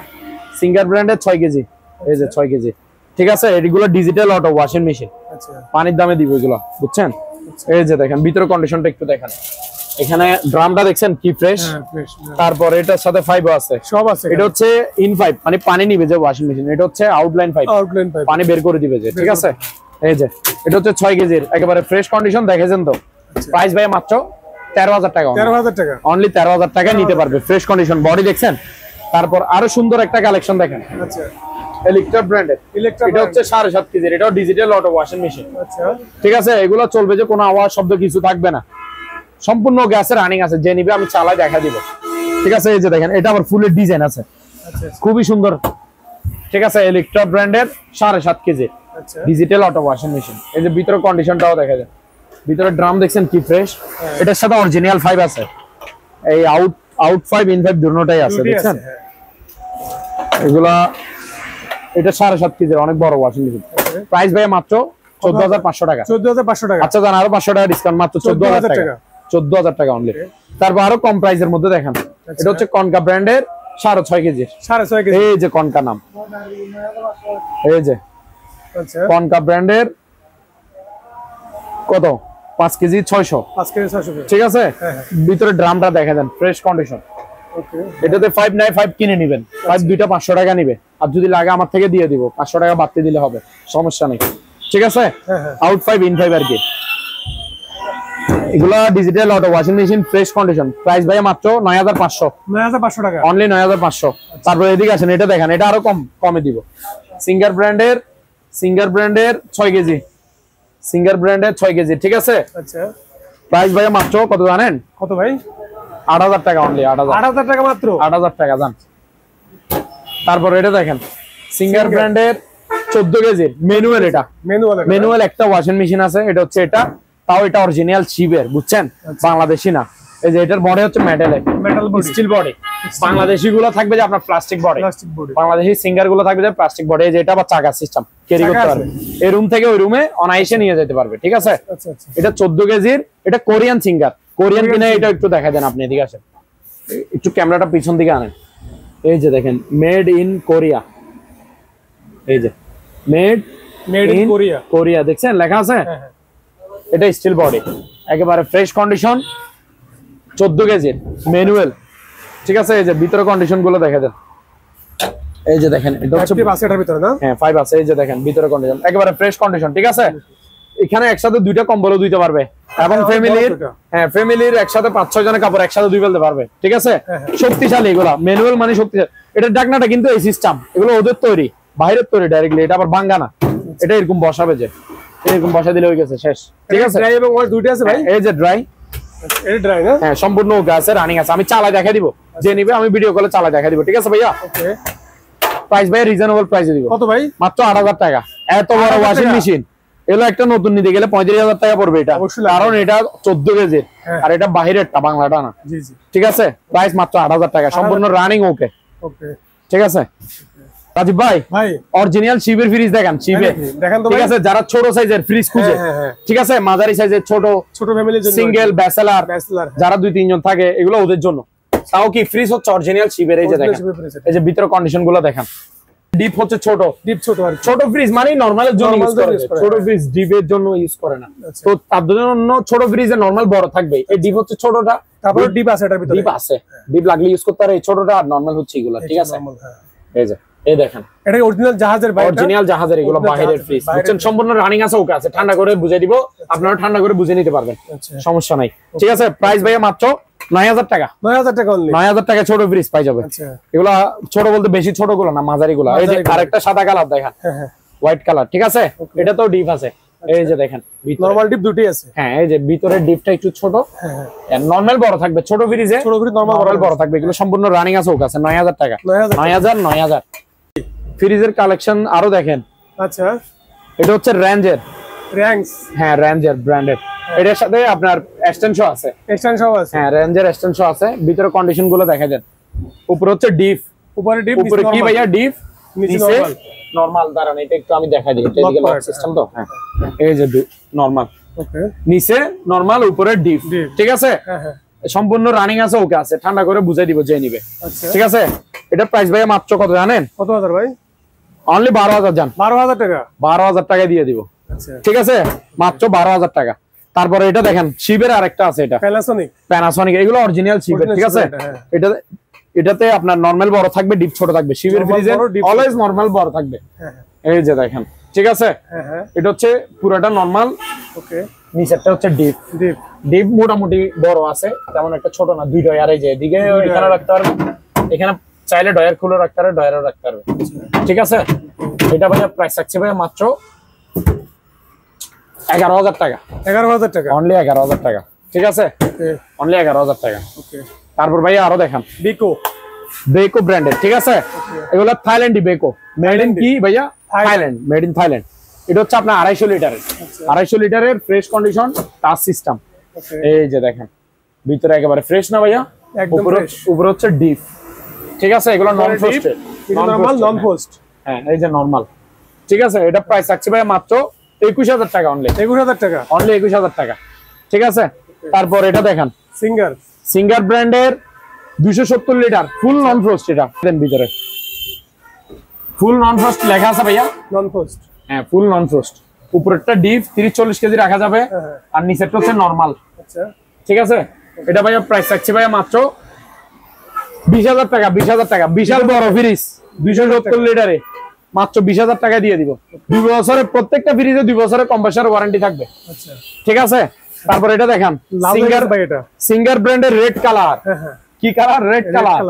সিঙ্গার ব্র্যান্ডের 6 কেজি, এই যে 6 কেজি, ঠিক আছে। এগুলো ডিজিটাল অটো ওয়াশিং মেশিন, আচ্ছা, পানির দামে দিব এগুলো, বুঝছেন? এই যে দেখেন ভিতরে কন্ডিশনটা একটু দেখেন, এখানে ড্রামটা দেখছেন কি ফ্রেশ। তারপর এটার সাথে ফাইবার আছে, সব আছে। এটা হচ্ছে ইন পাইপ, মানে পানি নিবে যে ওয়াশিং মেশিন, এটা হচ্ছে আউটলাইন পাইপ, পানি বের করে দিবে যে, ঠিক আছে। এই যে এটা হচ্ছে 6 কেজির, একেবারে ফ্রেশ কন্ডিশন, দেখেছেন তো। প্রাইস ভাই মাত্র 13,000 টাকা। 13,000 টাকা, অনলি 13,000 টাকা নিতে পারবে, ফ্রেশ কন্ডিশন, বডি দেখছেন। তারপর আরো সুন্দর একটা কালেকশন দেখেন, আচ্ছা, ইলেকট্রা ব্র্যান্ডের, এটা হচ্ছে 7.5 কেজির, এটাও ডিজিটাল অটো ওয়াশিং মেশিন, আচ্ছা, ঠিক আছে। এগুলো চলবে যে কোনো আওয়াজ শব্দ কিছু থাকবে না, সম্পূর্ণ গ্যাসের রানিং আছে, যে নিবে আমি চালাই দেখা দিব, ঠিক আছে। এই যে দেখেন, এটা আবার ফুলের ডিজাইন আছে, আচ্ছা, খুবই সুন্দর, ঠিক আছে। ইলেকট্রা ব্র্যান্ডের 7.5 কেজি আচ্ছা, ডিজিটাল অটো ওয়াশিং মেশিন। এই যে ভিতরে কন্ডিশনটাও দেখা যায়, ভিতরে ড্রাম দেখছেন কি ফ্রেশ, এটার সাথে অরিজিনাল 5 আছে, এই আউট 5 ইন 5 দুটোটাই আছে, দেখছেন এগুলা। এটা 7.5 কেজির অনেক বড় ওয়াশিং মেশিন। প্রাইস ভাই মাত্র 14,500 টাকা। 14,500 টাকা। আচ্ছা, জান আরো 500 টাকা ডিসকাউন্ট, মাত্র 14,000 টাকা। 14,000 টাকা অনলি। তারপর আরো কম প্রাইসের মধ্যে দেখেন, এটা হচ্ছে কনকা ব্র্যান্ডের 6.5 কেজি। 6.5 কেজি, এই যে কনকা নাম, এই যে আচ্ছা, কনকা ব্র্যান্ডের কত, 5 কেজি 600, 5 কেজি 600, ঠিক আছে। ভিতরে ড্রামটা দেখা দেন, ফ্রেশ কন্ডিশন। ওকে, এটাতে 5 নাই, 5 কিনে নেবেন, 5 দুইটা 500 টাকা নিবে, আর যদি লাগে আমার থেকে দিয়ে দিব, 500 টাকা বাড়তে দিলে হবে, সমস্যা নেই, ঠিক আছে। আউট 5 ইন 5 আর কি। এগুলা digital auto washing machine, fresh condition. Price ভাই মাত্র 9,500। 9,500 টাকা, অনলি 9,500। তারপর এদিকে আসেন, এটা দেখেন, এটা আরো কমে দিব। সিঙ্গার ব্র্যান্ডের 6 কেজি, সিঙ্গার ব্র্যান্ডের 6 কেজি, ঠিক আছে। আচ্ছা, প্রাইস ভাই মাত্র কত জানেন? কত ভাই? 8,000 টাকা অনলি, 8,000 টাকা মাত্র, 8,000 টাকা জান। তারপর এটা দেখেন, সিঙ্গার ব্র্যান্ডের 14 কেজির ম্যানুয়াল, এটা ম্যানুয়াল একটা ওয়াশিং মেশিন আছে, এটা হচ্ছে এটা, তাও এটা অরিজিনাল চিপের, বুঝছেন, বাংলাদেশি না। এই যে এটার বডি হচ্ছে মেটাল স্টিল বডি, বাংলাদেশি গুলো থাকবে যে আপনার প্লাস্টিক বডি, বাংলাদেশি সিঙ্গার গুলো থাকবে যে প্লাস্টিক বডি। এই যে এটা আবার চাকা সিস্টেম, ক্যারি করতে পারবে, এই রুম থেকে ওই রুমে অনায়াসে নিয়ে যেতে পারবে, ঠিক আছে। এটা 14 কেজির, এটা কোরিয়ান সিঙ্গার, কোরিয়ান কিনা, এটা একটু দেখা দেন আপনি, এদিকে আসেন, একটু ক্যামেরাটা পিছন দিকে আনেন। এই যে দেখেন, মেড ইন কোরিয়া, এই যে মেড ইন কোরিয়া, দেখছেন লেখা আছে। এটা স্টিল বডি, একেবারে ফ্রেশ কন্ডিশন, 14 কেজির ম্যানুয়াল, ঠিক আছে। এই যে ভিতরে কন্ডিশন গুলো দেখে দেন, এই যে দেখেন, এটা হচ্ছে 5 এর ভিতরে না, হ্যাঁ 5 আছে। এই যে দেখেন ভিতরে কন্ডিশন, একেবারে ফ্রেশ কন্ডিশন, ঠিক আছে। এখানে একসাথে দুইটা কম্বলও দিতে পারবে এবং ফ্যামিলির একসাথে 5-6 জনের কাপড় একসাথে ধুই ফেলতে পারবে, ঠিক আছে। শক্তিশালী এগুলা, ম্যানুয়াল মানে শক্তিশালী। এটা ঢাকনাটা কিন্তু এই সিস্টেম, এগুলো ওদের তৈরি, বাইরের তৈরি ডাইরেক্টলি, এটা আবার ভাঙা না। এটা এরকম বসাবে, যে এরকম বসা দিলে হয়ে গেছে, শেষ, ঠিক আছে। ড্রাই এবং ওয়াশ দুইটা আছে ভাই? এই যে ড্রাই, এটা ড্রাই না? হ্যাঁ সম্পূর্ণ ওকে আছে, রানিং আছে। আমি চালা দেখাই দিব, যে নিবে আমি ভিডিও কলে চালা দেখাই দিব, ঠিক আছে ভাইয়া। ওকে, প্রাইস ভাই রিজনেবল প্রাইসে দিব। কত ভাই? মাত্র 8000 টাকা। এত বড় ওয়াশিং মেশিন এগুলো একটা নতুন নিতে গেলে 35,000 টাকা পড়বে এটা, কারণ এটা 14 কেজির আর এটা বাহিরেরটা, বাংলাটা না। জি জি, ঠিক আছে, প্রাইস মাত্র 8000 টাকা, সম্পূর্ণ রানিং ওকে। ওকে, ঠিক আছে। রাজীব ভাই, অরিজিনাল শিবের ফ্রিজ দেখান, শিবে দেখেন তো, ঠিক আছে। যারা ছোট সাইজের ফ্রিজ খুঁজে, ঠিক আছে, মাঝারি সাইজের, ছোট ফ্যামিলির জন্য, সিঙ্গেল, ব্যাচেলর, যারা 2-3 জন থাকে, এগুলো ওদের জন্য। তাও কি ফ্রিজ হচ্ছে অরিজিনাল শিবের। এই যে দেখেন, এই যে ভিতরে কন্ডিশন গুলো দেখেন। ডিপ হচ্ছে ছোট, ছোট ফ্রিজ মানে নরমালের জন্য ইউজ করে, ছোট ফ্রিজ ডিপের জন্য ইউজ করে না। তো তার জন্য ছোট ফ্রিজে নরমাল বড় থাকবে। এই ডিপ হচ্ছে ছোটটা, তারপরে ডিপ আছে, এটার ভিতরে ডিপ আছে, ডিপ লাগলে ইউজ করতে পারে। এই ছোটটা আর নরমাল হচ্ছে এগুলো, ঠিক আছে। এই যে এই দেখেন, এটা অরিজিনাল জাহাজের, অরিজিনাল জাহাজের, এগুলো বাহিরের ফ্রিজ, বুঝছেন। সম্পূর্ণ রানিং আছে, ওকে আছে। ঠান্ডা করে বুঝিয়ে দিব, আপনারা ঠান্ডা করে বুঝে নিতে পারবেন, সমস্যা নাই, ঠিক আছে। প্রাইস ভাইয়া মাত্র 9000 টাকা। 9000 টাকা অনলি, 9000 টাকা ছোট ফ্রিজ পাই যাবে। এগুলা ছোট বলতে বেশি ছোট গুলো না, মাঝারি গুলো। এই যে আরেকটা সাদা কালার দেখেন, হোয়াইট কালার, ঠিক আছে। এটা তো ডিপ আছে, এই যে দেখেন, নরমাল ডিপ দুটোই আছে। হ্যাঁ, এই যে ভিতরের ডিপটা একটু ছোট, নরমাল বড় থাকবে। ছোট ফ্রিজে ছোট ফ্রিজ নরমাল বড় থাকবে। এগুলো সম্পূর্ণ রানিং আছে, ওকে আছে। 9000 টাকা, 9000। ফ্রিজের কালেকশন আরো দেখেন। আচ্ছা, এটা হচ্ছে রেঞ্জের, হ্যাঁ রেঞ্জের ব্র্যান্ডেড। এটার সাথে আপনার এক্সটেনশন আছে, হ্যাঁ রেঞ্জের এক্সটেনশন আছে। ভিতরে কন্ডিশন গুলো দেখা দেন। উপরে হচ্ছে ডিপ, উপরে কি ভাইয়া? ডিপ, নিচে নরমাল। দাঁড়ান, এটা একটু আমি দেখাই দিই, এটা লক সিস্টেম তো। হ্যাঁ, এই যে নরমাল, ওকে, নিচে নরমাল, উপরে ডিপ, ঠিক আছে। হ্যাঁ, সম্পূর্ণ রানিং আছে, ওকে আছে। ঠান্ডা করে বুঝাই দিব যে নিবে, ঠিক আছে। এটা প্রাইস ভাইয়া মাত্র কত জানেন? কত হাজার ভাই? অনলি 12000 জান, 12000 টাকা, 12000 টাকা দিয়ে দিব, ঠিক আছে। মাত্র 12000 টাকা। তারপরে এটা দেখেন, শিবের আরেকটা আছে, এটা প্যানাসোনিক। এগুলো অরিজিনাল শিবের, ঠিক আছে। এটাতে আপনার নরমাল বড় থাকবে, ডিপ ছোট থাকবে। শিবের ফ্রিজে অলওয়েজ নরমাল বড় থাকবে। এই যে দেখেন, ঠিক আছে। এটা হচ্ছে পুরোটা নরমাল, ওকে। নিচেরটা হচ্ছে ডিপ, ডিপ মোটামুটি বড় আছে, তেমন একটা ছোট না। দুই ডয়ার, এই যে এদিকে এখানে রাখতে পারবে, এখানে চাইলে ডয়ার খুলে রাখতে পারবে, ডয়ারও রাখতে পারবে, ঠিক আছে। এটা ভাইয়া প্রাইস থাকছে ভাইয়া মাত্র 11000 টাকা। 11000 টাকা, অনলি 11000 টাকা, ঠিক আছে। অনলি 11000 টাকা। তারপর ভাইয়া আরো দেখান, বেকো ব্র্যান্ডের, ঠিক আছে। এগুলো থাইল্যান্ডি বেকো, মেড ইন কি ভাইয়া? Thailand, made in Thailand. এটা হচ্ছে আপনার 250 লিটারের, 250 লিটারের ফ্রেশ কন্ডিশন টাচ সিস্টেম। এই যে দেখেন, ভিতরে একেবারে ফ্রেশ না ভাইয়া, উপরে হচ্ছে ডিপ, ঠিক আছে। এগুলো নন ফ্রস্টেড, নন ফ্রস্ট, হ্যাঁ এই যে নরমাল, ঠিক আছে। এটা প্রাইস থাকছে ভাইয়া মাত্র 21000 টাকা, অনলি 21000 টাকা, অনলি 21000 টাকা, ঠিক আছে। তারপর এটা দেখেন, সিঙ্গার ব্র্যান্ডের 270 লিটার ফুল নন ফ্রস্ট। এটা দেন, ভিতরে ফুল নন ফ্রস্ট লেখা আছে ভাইয়া, নন ফ্রস্ট, হ্যাঁ ফুল নন ফ্রস্ট। উপরেরটা ডিপ 30-40 কেজি রাখা যাবে, আর নিচেরটা হচ্ছে নরমাল, আচ্ছা, ঠিক আছে। এটা ভাইয়া প্রাইস থাকছে ভাইয়া মাত্র 20000 টাকা, 20000 টাকা। বিশাল বড় ফ্রিজ 270 লিটারে মাত্র 20000 টাকা দিয়ে দিব। 2 বছরের প্রত্যেকটা ফ্রিজে 2 বছরের কম্প্রেসার ওয়ারেন্টি থাকবে, আচ্ছা, ঠিক আছে। তারপর এটা দেখেন, সিঙ্গার ব্র্যান্ডের রেড কালার, কি কালার? রেড কালার,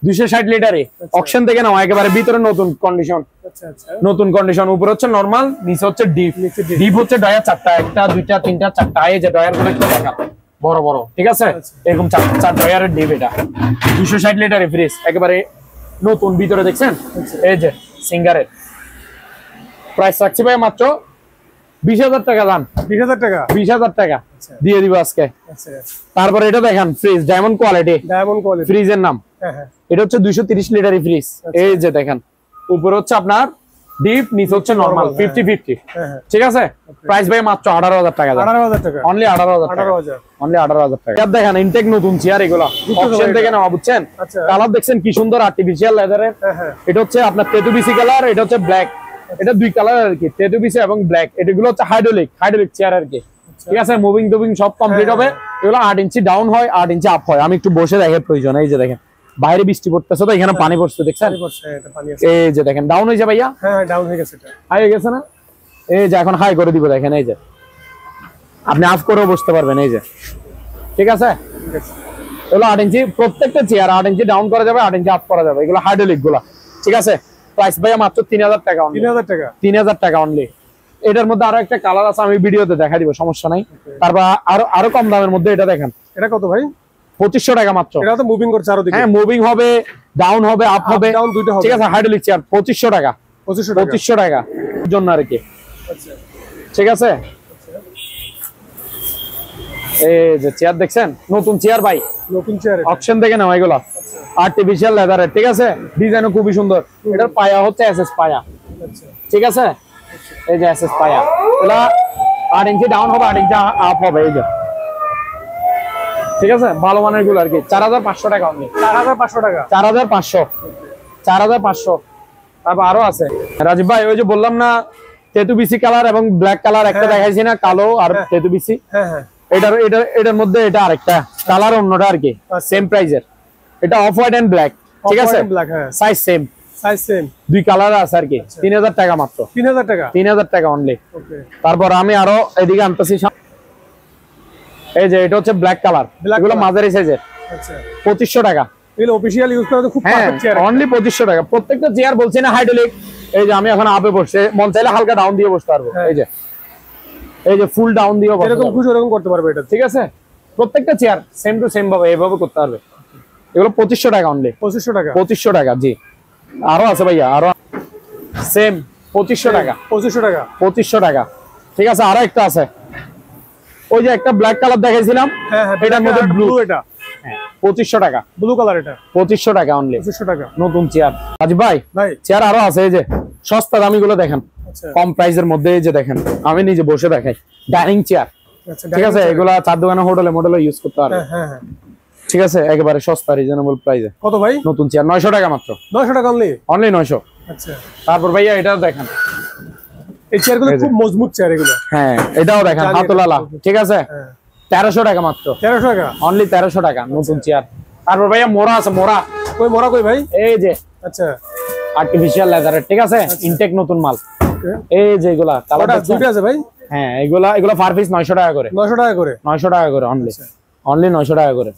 260 লিটারে অকশন থেকে নাও, একেবারে ভিতরে নতুন কন্ডিশন, আচ্ছা আচ্ছা, নতুন কন্ডিশন। উপরে হচ্ছে নরমাল, নিচে হচ্ছে ডিপ। ডিপ হচ্ছে ডয়ার 4টা, 1টা 2টা 3টা 4টা। এই যে ডয়ার গুলো একটু দেখা, বড় বড়, ঠিক আছে। এরকম 4 ডয়ারের ডিপ। এটা 260 লিটারে ফ্রিজ, একেবারে নতুন। ভিতরে দেখছেন, এই যে সিঙ্গারের। প্রাইস রাখছি ভাই মাত্র 20000 টাকা দাম, 20000 টাকা, 20000 টাকা দিয়ে দিব আজকে। তারপর এটা দেখেন, ফ্রিজ ডায়মন্ড কোয়ালিটি, ফ্রিজের নাম। এটা হচ্ছে 230 লিটারের ফ্রিজ। এই যে দেখেন, উপরে হচ্ছে আপনার ডিপ, নিচে হচ্ছে নরমাল, 50-50, ঠিক আছে। প্রাইস ভাই মাত্র 18000 টাকা, 18000 টাকা, অনলি 18000 টাকা, অনলি 18000 টাকা। এটা দেখেন, ইনটেক নতুন চেয়ার, এগুলো অপশন থেকে নেওয়া, বুঝছেন। কালার দেখছেন কি সুন্দর, আর্টিফিশিয়াল লেদারের। এটা হচ্ছে আপনার তেতুবিসি কালার, এটা হচ্ছে ব্ল্যাক। এটা দুই কালার আর কি, তেতুবিসি এবং ব্ল্যাক। এগুলো হচ্ছে হাইড্রোলিক চেয়ার আর কি, ঠিক আছে। মুভিং টুভিং সব কমপ্লিট হবে। এগুলো 8 ইঞ্চি ডাউন হয়, 8 ইঞ্চি আপ হয়। আমি একটু বসে দেখে প্রয়োজন। এই যে দেখেন, বাইরে বৃষ্টি পড়তেছে তো, এখানে পানি পড়ছে, দেখছেন। এই যে দেখেন, ডাউন হয়ে যাবে ভাইয়া, হ্যাঁ ডাউন হয়ে গেছে, এটা হাই হয়ে গেছে না। এই যে এখন হাই করে দিব, দেখেন এই যে আপনি অফ করেও বসতে পারবেন, এই যে ঠিক আছে। এগুলো 8 ইঞ্চি প্রত্যেকটা চেয়ার, 8 ইঞ্চি ডাউন করা যাবে, 8 ইঞ্চি আপ করা যাবে, এগুলো হাইড্রোলিক গুলা, ঠিক আছে। প্রাইস ভাইয়া মাত্র 3000 টাকা, 3000 টাকা, 3000 টাকা অনলি। এটার মধ্যে আরো একটা কালার আছে, আমি ভিডিওতে দেখা দিব, সমস্যা নাই। তারপর আরো কম দামের মধ্যে এটা দেখেন, এটা কত ভাই? 2500 টাকা মাত্র। এটা তো মুভিং করছে আরো দিকে, হ্যাঁ মুভিং হবে, ডাউন হবে, আপ হবে, ডাউন দুটো হবে, ঠিক আছে। হাইড্রোলিক চেয়ার 2500 টাকা, 2500 টাকা জন্য আর কি, আচ্ছা ঠিক আছে। এই যে চেয়ার দেখছেন, নতুন চেয়ার ভাই, নতুন চেয়ার, অপশন দেখে নাও এগুলা, আর্টিফিশিয়াল লেদারের, ঠিক আছে। ডিজাইনও খুবই সুন্দর। এটার পায়া হচ্ছে এসএস পায়া, আচ্ছা ঠিক আছে। এই যে এসএস পায়া, এগুলা 8 ইঞ্চি ডাউন হবে, 8 ইঞ্চি আপ হবে, এই যে ঠিক আছে। ভালো মানের গুলো আর কি। 4500 টাকা অনলি, 4500 টাকা, 4500, 4500। তারপর আরো আছে রাজীব ভাই, ওই যে বললাম না তেতু বিসি কালার এবং ব্ল্যাক কালার, একটা দেখাইছি না, কালো আর তেতু বিসি। হ্যাঁ হ্যাঁ, এটার মধ্যে এটা আরেকটা কালার, অন্যটা আর কি সেম প্রাইজের। এটা অফ হোয়াইট এন্ড ব্ল্যাক, ঠিক আছে। ব্ল্যাক, হ্যাঁ সাইজ সেম, সাইজ সেম, দুই কালার আছে আর কি। 3000 টাকা মাত্র, 3000 টাকা, 3000 টাকা অনলি। ওকে। তারপর আমি আরো এদিকে আনতেছি, এই যে এটা হচ্ছে ব্ল্যাক কালার, এগুলো মাঝারি সাইজের, আচ্ছা 2500 টাকা। এগুলো অফিশিয়াল ইউজ করা তো খুব পারফেক্ট চেয়ার, অনলি 2500 টাকা। প্রত্যেকটা চেয়ার বলছি না হাইড্রোলিক। এই যে আমি এখন আপে বসে, মন চাইলে হালকা ডাউন দিয়ে বসতে পারবো, এই যে ফুল ডাউন দিয়ে বসতে এরকম খুশি এরকম করতে পারবে এটা, ঠিক আছে। প্রত্যেকটা চেয়ার সেম টু সেম ভাবে এইভাবে করতে পারবে। এগুলো 2500 টাকা অনলি, 2500 টাকা, 2500 টাকা জি। আরো আছে ভাইয়া, আরো সেম 2500 টাকা, 2500 টাকা, 2500 টাকা, ঠিক আছে। আরো একটা আছে, ওই যে একটা ব্ল্যাক কালার দেখাইছিলাম, হ্যাঁ হ্যাঁ, এটার মধ্যে ব্লু, এটা 2500 টাকা, ব্লু কালার, এটা 2500 টাকা অনলি, 2500 টাকা। নতুন চেয়ার। আজ ভাই চেয়ার আরো আছে, এই যে সস্তা দামি গুলো দেখেন, কম প্রাইসের মধ্যে। এই যে দেখেন, আমি নিজে বসে দেখাই, ডাইনিং চেয়ার, ঠিক আছে। এগুলা চার দোকানে হোটেলে মোটেলে ইউজ করতে পারবে, ঠিক আছে। একেবারে সস্তা রিজনেবল প্রাইসে। কত ভাই? নতুন চেয়ার 900 টাকা মাত্র, 900 টাকা অনলি, অনলি 900। আচ্ছা। তারপর ভাইয়া এটা দেখেন, এই চেয়ারগুলো খুব মজবুত চেয়ার এগুলো, হ্যাঁ এটাও দেখেন হাতলালা, ঠিক আছে। 1300 টাকা মাত্র, 1300 টাকা অনলি 1300 টাকা নতুন চেয়ার। তারপর ভাইয়া মোড়া আছে, মোড়া কই ভাই? এই যে আচ্ছা, আর্টিফিশিয়াল লেদারের, ঠিক আছে। ইনটেক নতুন মাল, এই যে এগুলা কালারটা দুটো আছে ভাই, হ্যাঁ এগুলা পার পিস 900 টাকা করে, 900 টাকা করে, 900 টাকা করে অনলি, অনলি 900 টাকা করে।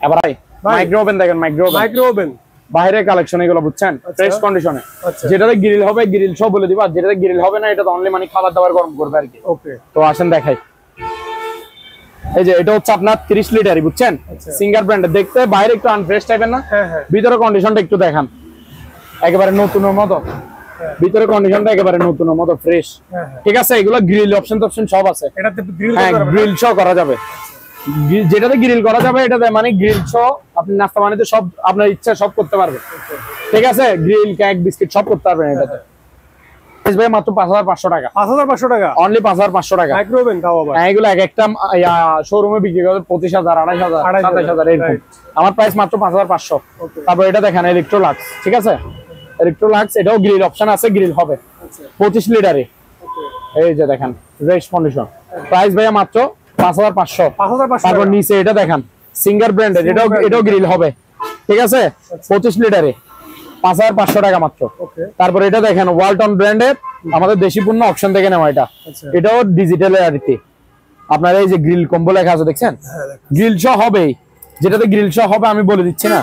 এবার ভাই মাইক্রো ওভেন দেখেন, মাইক্রো ওভেন বাইরে কালেকশন, এগুলো বুঝছেন, ফ্রেশ কন্ডিশনে। যেটাতে গ্রিল হবে গ্রিল সব বলে দিব, আর যেটাতে গ্রিল হবে না এটা তো অনলি মানে খাবার দাবার গরম করবে আর কি। ওকে, তো আসেন দেখাই। এই যে এটা হচ্ছে আপনার 30 লিটারই, বুঝছেন, সিঙ্গার ব্র্যান্ডের। দেখতে বাইরে একটু আনফ্রেশ টাইপের না, ভিতরে কন্ডিশনটা একটু দেখান, একেবারে নতুনের মতো। ভিতরে কন্ডিশনটা একেবারে নতুনের মতো ফ্রেশ, ঠিক আছে। এগুলো গ্রিল অপশন সব আছে, এটাতে গ্রিল সহ করা যাবে। যেটাতে গ্রিল করা যাবে এটাতে মানে গ্রিল সহ আপনি নাস্তা বানাইতে সব আপনার ইচ্ছা সব করতে পারবে, ঠিক আছে। গ্রিল, কেক, বিস্কিট সব করতে পারবেন এটাতে। ভাই মাত্র 5500 টাকা, 5500 টাকা অনলি, 5500 টাকা। মাইক্রো ওভেন তাও আবার, এগুলো এক একটা শোরুমে বিক্রি করে 25000, 28000, 27000 এরকম। আমার প্রাইস মাত্র 5500। তারপর এটা দেখেন ইলেকট্রোলাক্স, ঠিক আছে। ইলেকট্রোলাক্স এটাও গ্রিল অপশন আছে, গ্রিল হবে 25 লিটারে। এই যে দেখেন ফ্রেশ কন্ডিশন। প্রাইস ভাইয়া মাত্র 5500। তারপর নিচে এটা দেখেন সিঙ্গার ব্র্যান্ডের, এটাও গ্রিল হবে, ঠিক আছে। 25 লিটারে 5500 টাকা মাত্র। তারপর এটা দেখেন ওয়ালটন ব্র্যান্ডের, আমাদের দেশি পণ্য অপশন থেকে নেওয়া। এটাও ডিজিটাল আর কি। আপনার এই যে গ্রিল কম্বো লেখা আছে দেখছেন, গ্রিল শো হবে, যেটাতে গ্রিল শো হবে আমি বলে দিচ্ছি না।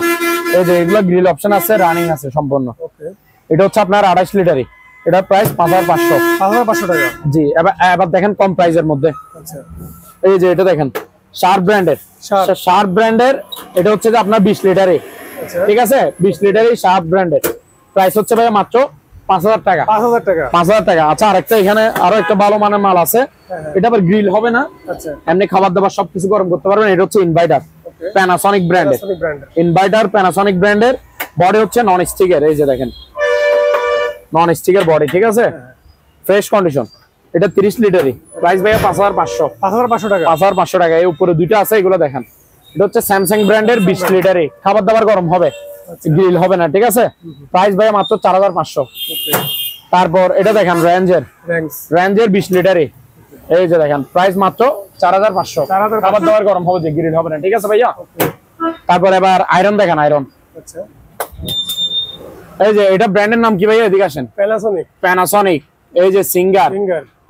এই যে এগুলো গ্রিল অপশন আছে, রানিং আছে সম্পূর্ণ। এটা হচ্ছে আপনার 28 লিটারই, এটার প্রাইস 5500 টাকা জি। এবার দেখেন কম প্রাইসের মধ্যে, এই যে এটা দেখেন শার্প ব্র্যান্ডের, এটা হচ্ছে যে আপনার 20 লিটারে, ঠিক আছে। 20 লিটারই শার্প ব্র্যান্ডের, প্রাইস হচ্ছে ভাই মাত্র 5000 টাকা, 5000 টাকা। আচ্ছা, আরেকটা এখানে আরো একটা ভালো মানের মাল আছে, এটা আবার গ্রিল হবে না, এমনি খাবার দাবার সবকিছু গরম করতে পারবেন। এটা হচ্ছে ইনভার্টার, প্যানাসনিক ব্র্যান্ডের ইনভার্টার, প্যানাসনিক ব্র্যান্ডের। বডি হচ্ছে নন স্টিকের, এই যে দেখেন নন স্টিকের বডি, ঠিক আছে, ফ্রেশ কন্ডিশন। এটা 30 লিটারই, প্রাইস ভাইয়া 5500 টাকা, 5500 টাকা। এই উপরে দুইটা আছে, এগুলো দেখেন। এটা হচ্ছে স্যামসাং ব্র্যান্ডের 20 লিটারই, খাবার দাবার গরম হবে, গ্রিল হবে না, ঠিক আছে। প্রাইস ভাইয়া মাত্র 4500। তারপর এটা দেখেন রেঞ্জের 20 লিটারই, এই যে দেখেন প্রাইস মাত্র 4500, খাবার দাবার গরম হবে, যে গ্রিল হবে না, ঠিক আছে ভাইয়া। তারপর এবার আয়রন দেখেন, আয়রন, এই যে এটা ব্র্যান্ডের নাম কি ভাইয়া, এদিকে আসেন। প্যানাসনিক, এই যে সিঙ্গার,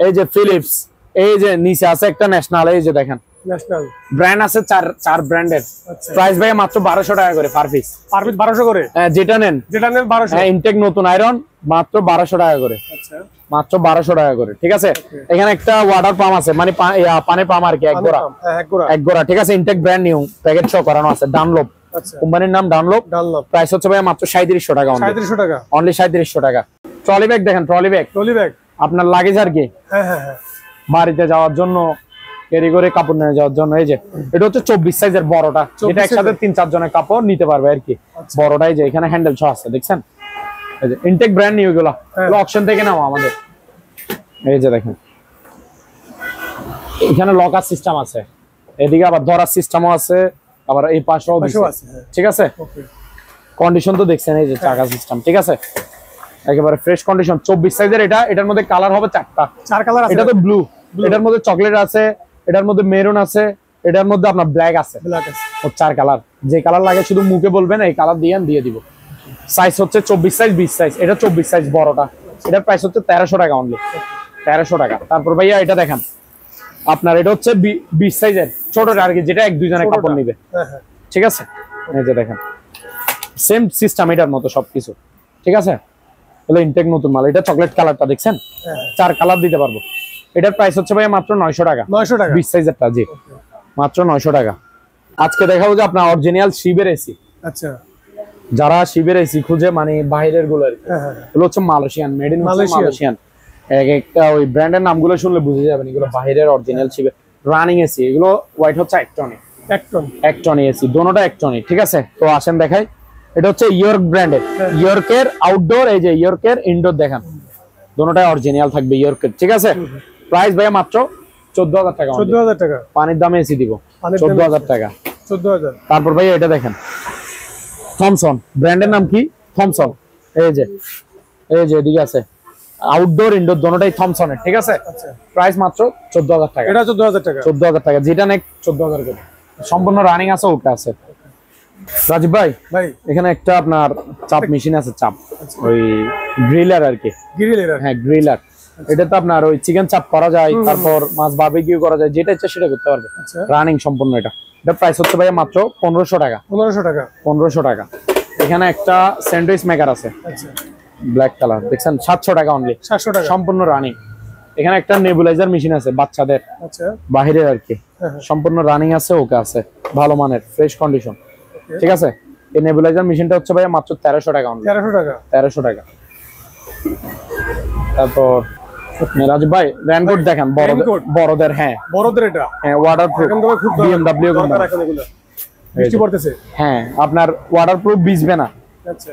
এই যে ফিলিপস, এই যে নিচে আছে একটা ন্যাশনাল, এই যে দেখেন ন্যাশনাল ব্র্যান্ড আছে চার ব্র্যান্ডের। প্রাইস ভাই মাত্র 1200 টাকা করে পার পিস। 1200 করে? হ্যাঁ, যেটা নেন 1200। হ্যাঁ, ইনটেক নতুন আয়রন মাত্র 1200 টাকা করে। আচ্ছা, মাত্র 1200 টাকা করে। ঠিক আছে, এখানে একটা ওয়াটার পাম্প আছে, মানে পানি পাম্প আর কি, এক গোড়া। ঠিক আছে, Intech brand new, packet show করানো আছে, ডানলপ কোম্পানির নাম, ডানলপ। প্রাইস হচ্ছে ভাই মাত্র 3700 টাকা। 3700 টাকা অনলি 3700 টাকা। ট্রলি ব্যাগ দেখেন, ট্রলি ব্যাগ আপনার লাগেজ আর কি, বাড়িতে যাওয়ার জন্য, ক্যারি করে কাপড় নিয়ে যাওয়ার জন্য। এই যে এটা হচ্ছে 24 সাইজের বড়টা, এটা একসাথে 3-4 জনের কাপড় নিতে পারবে আর কি। বড়টাই যে এখানে হ্যান্ডেল সহ আছে, দেখছেন? এই যে ইনটেক ব্র্যান্ড নিউ, এগুলো অপশন থেকে নাও আমাদের। এই যে দেখেন এখানে লকার সিস্টেম আছে, এদিকে আবার ধরার সিস্টেমও আছে, আবার এই পাশেও আছে। ঠিক আছে, কন্ডিশন তো দেখছেন, এই যে চাকা সিস্টেম। ঠিক আছে, একেবারে ফ্রেশ কন্ডিশন। 24 সাইজের এটা, এটার মধ্যে কালার হবে 4 কালার আছে। এটা তো ব্লু, এটার মধ্যে চকলেট আছে, এটার মধ্যে মেরুন আছে, এটার মধ্যে আপনার ব্ল্যাক আছে। ও 4 কালার, যে কালার লাগে শুধু মুখে বলবেন এই কালার দিয়ে দিব। সাইজ হচ্ছে 24 সাইজ, 20 সাইজ। এটা 24 সাইজ বড়টা, এটার প্রাইস হচ্ছে 1300 টাকা অনলি, 1300 টাকা। তারপর ভাইয়া এটা দেখেন আপনার, এটা হচ্ছে 20 সাইজের ছোটটা আর কি, যেটা 1-2 জনের কাপড় নিবে। ঠিক আছে, এই যে দেখেন সেম সিস্টেম এটার মতো সবকিছু। ঠিক আছে, এগুলো ইনটেক নতুন মাল। এটা চকলেট কালারটা দেখছেন, 4 কালার দিতে পারবো। এটার প্রাইস হচ্ছে ভাই মাত্র 900 টাকা। 900 টাকা 20 সাইজেরটা, জি মাত্র 900 টাকা। আজকে দেখাবো যে আপনার অরিজিনাল শিবের এসি। আচ্ছা, যারা শিবের এসি খুঁজে, মানে বাইরের গুলো আর কি, এগুলো হচ্ছে মালয়েশিয়ান, মেড ইন মালয়েশিয়ান। একটা ওই ব্র্যান্ডের নামগুলো শুনলে বুঝে যাবেন এগুলো বাইরের অরিজিনাল শিবের রানিং এসি। এগুলো ওয়াইট হচ্ছে একটনি এসি, দোনোটা একটনি। ঠিক আছে, তো আসেন দেখাই। এটা হচ্ছে ইয়র্ক ব্র্যান্ডের, ইয়র্কের আউটডোর, এই যে ইয়র্কের ইনডোর দেখেন, দোনোটাই অরিজিনাল থাকবে ইয়র্কের। ঠিক আছে, প্রাইস ভাইয়া মাত্র 14000 টাকা। 14000 টাকা পানির দামে এসি দিব, 14000 টাকা। 14000। তারপর ভাইয়া এটা দেখেন, থমসন ব্র্যান্ডের নাম কি, থমসন। এই যে এদিকে আছে, আউটডোর ইনডোর দোনোটাই থমসনের। ঠিক আছে, প্রাইস মাত্র 14000 টাকা। এটা 14000 টাকা, 14000 টাকা, যেটা নেক 14000 করে। সম্পূর্ণ রানিং আছে, ওকে আছে। রাজীব ভাই, এখানে একটা আপনার চাপ মেশিন আছে, চাপ ওই গ্রিলার আর কি, হ্যাঁ গ্রিলার। এটা তো আপনার ওই চিকেন চাপ করা যায়, তারপর মাছ বারবিকিউ করা যায়, যেটা ইচ্ছা সেটা করতে পারবে। রানিং সম্পূর্ণ। এটা প্রাইস হচ্ছে ভাই মাত্র 1500 টাকা। 1500 টাকা। এখানে একটা স্যান্ডউইচ মেকার আছে, ব্ল্যাক কালার দেখছেন, 700 টাকা অনলি, 700 টাকা সম্পূর্ণ রানিং। এখানে একটা নেবুলাইজার মেশিন আছে বাচ্চাদের, বাহিরের আর কি, সম্পূর্ণ রানিং আছে, ওকে আছে, ভালো মানের, ফ্রেশ কন্ডিশন। ঠিক আছে, এই নেবুলাইজার মেশিনটা হচ্ছে ভাই মাত্র 1300 টাকা অনলি, 1300 টাকা। তারপর রাজীব ভাই রেনকোট দেখেন, বড়দের, হ্যাঁ বড়দের, এটা হ্যাঁ ওয়াটারপ্রুফ, বিএমডব্লিউ কোম্পানি। বৃষ্টি পড়তেছে, হ্যাঁ আপনার ওয়াটারপ্রুফ, ভিজবে না। আচ্ছা,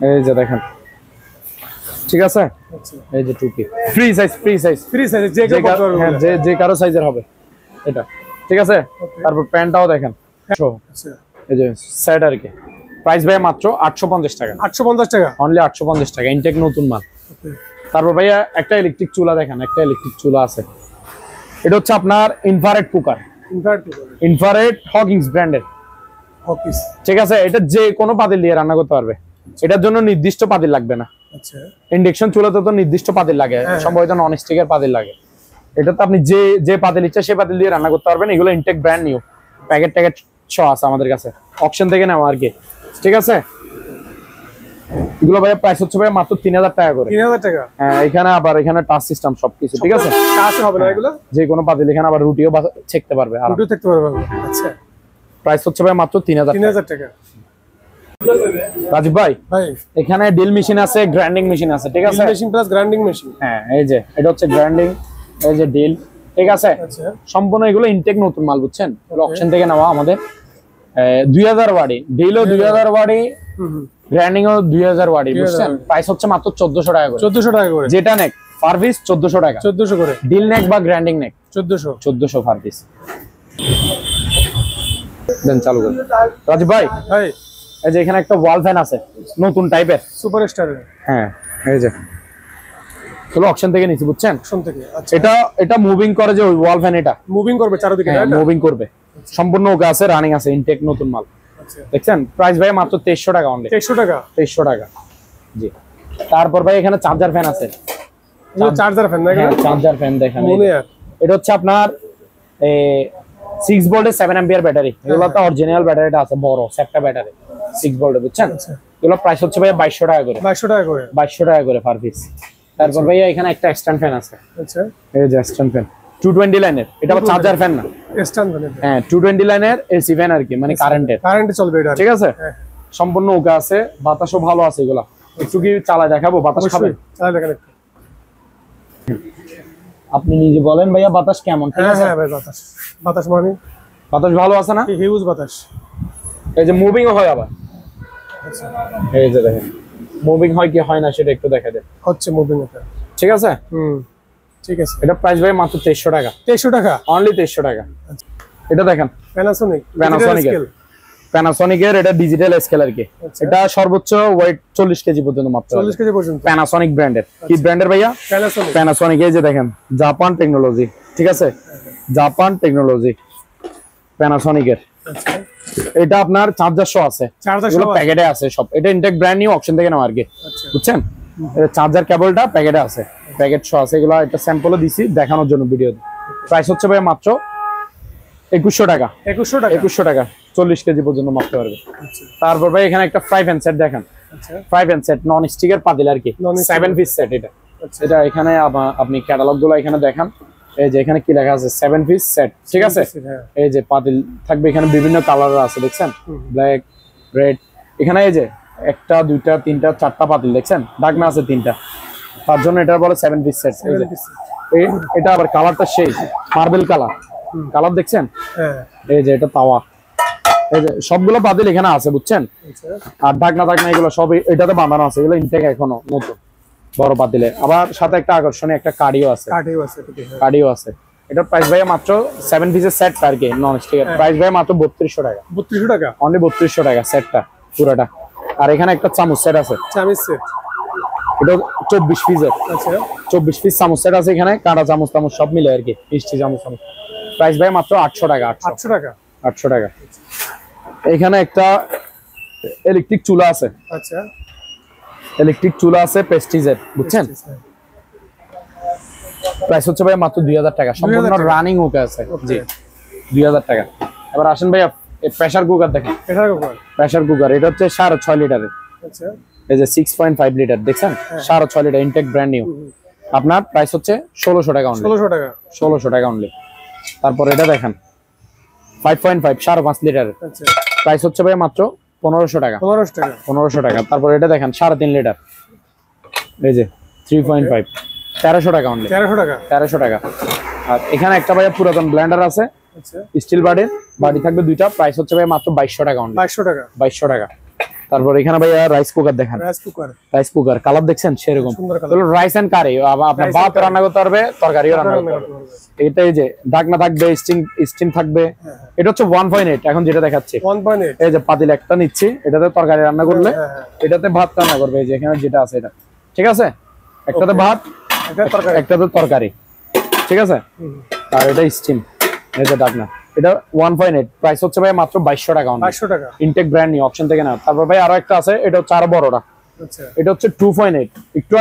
এই যে দেখেন। ঠিক আছে, এই যে টুপি, ফ্রি সাইজ যে কারো সাইজের হবে এটা। ঠিক আছে, তারপর প্যান্টটাও দেখেন, এই যে সেট আর কি। প্রাইস ভাই মাত্র 850 টাকা। 850 টাকা অনলি, 850 টাকা, ইনটেক নতুন মাল। তারপর ভাইয়া একটা ইলেকট্রিক চুলা দেখেন, একটা ইলেকট্রিক চুলা আছে। এটা হচ্ছে আপনার ইনফ্রারেড কুকার, ইনফ্রারেড হকিংস ব্র্যান্ডের। ঠিক আছে, এটা যে কোনো পাতিল দিয়ে রান্না করতে পারবে, এটার জন্য নির্দিষ্ট পাতিল লাগবে না। আচ্ছা, ইন্ডাকশন চুলাতে তো নির্দিষ্ট পাতিল লাগে, সম্ভবত নন স্টিকের পাতিল লাগে। এটা তো আপনি যে পাতিল ইচ্ছা সেই পাতিল দিয়ে রান্না করতে পারবেন। এগুলো ইনটেক ব্র্যান্ড নিউ, প্যাকেট সহ আছে আমাদের কাছে, অপশন থেকে নেওয়া আর কি। ঠিক আছে, এগুলো ভাই প্রাইস হচ্ছে ভাই মাত্র 3000 টাকা করে। 3000 টাকা, হ্যাঁ। এখানে আবার এখানে টাচ সিস্টেম সবকিছু। ঠিক আছে, টাচ হবে না এগুলো, যে কোনো পাতিল। এখানে আবার রুটিও ছেকতে পারবে, রুটিও ছেকতে পারবে। আচ্ছা, প্রাইস হচ্ছে ভাই মাত্র 3000 টাকা। রাজীব ভাই, এখানে ডিল মেশিন আছে, গ্রাইন্ডিং মেশিন আছে। ঠিক আছে, মেশিন প্লাস গ্রাইন্ডিং মেশিন, হ্যাঁ। এই যে এটা হচ্ছে গ্রাইন্ডিং, এই যে ডিল। ঠিক আছে, সম্পূর্ণ এগুলো ইনটেক নতুন মাল, বুঝছেন, অপশন থেকে নেওয়া আমাদের। 2000 ওয়াটি ডিলও, 2000 ওয়াটি গ্রাইন্ডিং ও 2000 ওয়াটি, বুঝছেন। প্রাইস হচ্ছে মাত্র 1400 টাকা করে। 1400 টাকা করে, যেটা নেক পার পিস 1400 টাকা, 1400 করে। ডিল নেক বা গ্রাইন্ডিং নেক 1400 পার পিস। দেন চালু করুন রাজীব ভাই। এই যে এখানে একটা ওয়াল ফ্যান আছে, নতুন টাইপের, সুপারস্টার। হ্যাঁ, এই যে চলো অকশন থেকে নিছি, বুঝছেন, অকশন থেকে। আচ্ছা, এটা মুভিং করে, যে ওই ওয়াল ফ্যান, এটা মুভিং করবে চারদিকে, হ্যাঁ মুভিং করবে, সম্পূর্ণ ওকে আছে, রানিং আছে, ইনটেক নতুন মাল। আচ্ছা, দেখছেন, প্রাইস ভাই মাত্র 2300 টাকা অনলি। 2300 টাকা, 2300 টাকা, জি। তারপর ভাই এখানে চার্জার ফ্যান আছে, চার্জার ফ্যান, দেখেন চার্জার ফ্যান দেখেন, এটা হচ্ছে আপনার 6 ভোল্টের 7 অ্যাম্পিয়ার ব্যাটারি। এগুলো তো অরিজিনাল ব্যাটারিটা আছে, বড় সেটটা ব্যাটারি 6 ভোল্টের, বুঝছেন? এগুলো প্রাইস হচ্ছে ভাইয়া 2200 টাকা করে। 2200 টাকা করে পার পিস। তারপর ভাইয়া এখানে একটা এক্সটেন্ড ফ্যান আছে। আচ্ছা, এই যে এক্সটেন্ড ফ্যান 220 লাইনের, এটা চার্জার ফ্যান না, এক্সটেন্ড ফ্যান। হ্যাঁ 220 লাইনের এসি ফ্যান আর কি, মানে কারেন্টে চলবে এটা, ঠিক আছে? সম্পূর্ণ ওকে আছে, বাতাসও ভালো আছে। এগুলা একটু কি চালায় দেখাবো? বাতাস খাবেন? চালায় দেখেন একটু। আপনি নিজে বলেন ভাইয়া বাতাস কেমন? ঠিক আছে? হ্যাঁ ভাই, বাতাস মানে বাতাস ভালো আছে না? হিউজ বাতাস। এই যে মুভিং হয় আবার। আচ্ছা, এই যে দেখেন মুভিং হয় কি হয় না সেটা একটু দেখা দেন। হচ্ছে মুভিং এটা, ঠিক আছে? ঠিক আছে। এটা প্রাইস ভাই মাত্র 2300 টাকা। 2300 টাকা অনলি, 2300 টাকা। এটা দেখেন প্যানাসোনিকের এটা ডিজিটাল স্কেল আর কি। এটা সর্বোচ্চ ওয়েট 40 কেজি পর্যন্ত মাপতে পারবে। 40 কেজি পর্যন্ত প্যানাসোনিক ব্র্যান্ডের। কি ব্র্যান্ডের ভাইয়া? প্যানাসোনিক। এই যে দেখেন জাপান টেকনোলজি, ঠিক আছে? জাপান টেকনোলজি প্যানাসোনিকের। এটা আপনার চার্জার সহ আছে, এগুলো প্যাকেটে আছে সব। এটা ইনটেক ব্র্যান্ড নিউ, অকশন থেকে নেওয়া আর কি, বুঝছেন? এটা চার্জার কেবলটা প্যাকেটে আছে, প্যাকেট সহ আছে। এগুলো একটা স্যাম্পলও দিছি দেখানোর জন্য ভিডিওতে। প্রাইস হচ্ছে ভাই মাত্র 2100 টাকা। 2100 টাকা 40 কেজি পর্যন্ত মাপতে পারবে। তারপর ভাই এখানে একটা ফ্রাই প্যান সেট দেখেন। ফ্রাই প্যান সেট নন স্টিকের পাতিল আর কি, 7 পিস সেট এটা। এটা এখানে আপনি ক্যাটালগ গুলো এখানে দেখান। এই যে এখানে কি লেখা আছে? 7 পিস সেট, ঠিক আছে? এই যে পাতিল থাকবে এখানে, বিভিন্ন কালারের আছে, দেখছেন? Black, red. এখানে এই যে 1টা 2টা 3টা 4টা পাতিল দেখছেন, ঢাকনা আছে 3টা, তার জন্য এটা বলে 7 পিস সেট। এটা আবার কালারটা সেই মার্বেল কালার দেখছেন? এই যে এটা তাওয়া। এই যে সবগুলো পাতিল এখানে আছে, বুঝছেন? আর ঢাকনা এগুলো সব এটাতে বাঁধানো আছে। এগুলো ইনটেক এখনো নতুন বড় পাতিলে। আবার সাথে একটা আকর্ষণীয় একটা কার্ডিও আছে। এটার প্রাইস ভাই মাত্র 7 পিসের সেট আর কি, নন স্টিকের। প্রাইস ভাই মাত্র 3200 টাকা। 3200 টাকা অনলি, 3200 টাকা সেটটা পুরোটা। আর এখানে একটা চামচ সেট আছে, চামচ সেট। এটা 24 পিসের। আচ্ছা, 24 পিস চামচ সেট আছে এখানে, কাঁটা চামচ সব মিলে আর কি, মিষ্টি চামচ। প্রাইস ভাই মাত্র 800 টাকা। 800 টাকা। এখানে একটা ইলেকট্রিক চুলা আছে। আচ্ছা, ইলেকট্রিক চুলা আছে প্রেস্টিজের, বুঝছেন? প্রাইস হচ্ছে ভাই মাত্র 2000 টাকা। সম্পূর্ণ রানিং ওকে আছে, জি 2000 টাকা। এবার আসেন ভাই প্রেসার কুকার দেখেন। প্রেসার কুকার এটা হচ্ছে 6.5 লিটারের। আচ্ছা, এই যে 6.5 লিটার দেখছেন, 6.5 লিটার ইনটেক ব্র্যান্ড নিউ। আপনার প্রাইস হচ্ছে 1600 টাকা অনলি। 1600 টাকা অনলি। তারপর এটা দেখেন 5.5 5.5 লিটারের। আচ্ছা, প্রাইস হচ্ছে ভাই মাত্র 1500 টাকা। 1500 টাকা। তারপর এটা দেখেন 3.5 লিটার, এই যে 3.5 1300 টাকা অনলি। 1300 টাকা। আর এখানে একটা ভাই পুরাতন ব্লেন্ডার আছে, স্টিল বাড়ি থাকবে 2টা। প্রাইস হচ্ছে ভাই মাত্র 2200 টাকা অনলি। 2200 টাকা। তারপর এখানে ভাই রাইস কুকার দেখেন। রাইস কুকার কালার দেখছেন সেরকম, রাইস এন্ড কারি। আপনার ভাত রান্না করতে পারবে, তরকারিও রান্না করতে পারবে। এটা এই যে ঢাকনা থাকবে, স্টিম থাকবে। এটা হচ্ছে 1.8 এখন যেটা দেখাচ্ছি 1.8। এই যে পাতিল একটা নিচ্ছি, এটাতে তরকারি রান্না করলে, এটাতে ভাত রান্না করবে। এই যে এখানে যেটা আছে এটা, ঠিক আছে? একটাতে ভাত, একটাতে তরকারি, ঠিক আছে? আর এটা স্টিম, এই যে ঢাকনা। এটা 1.8। প্রাইস হচ্ছে ভাই মাত্র 2200 টাকা। 2200 টাকা ইনটেক ব্র্যান্ড নিউ, অপশন থেকে না। তারপর ভাই আরো একটা আছে, এটা হচ্ছে আরো বড়টা। আচ্ছা, এটা হচ্ছে 2.8। একটু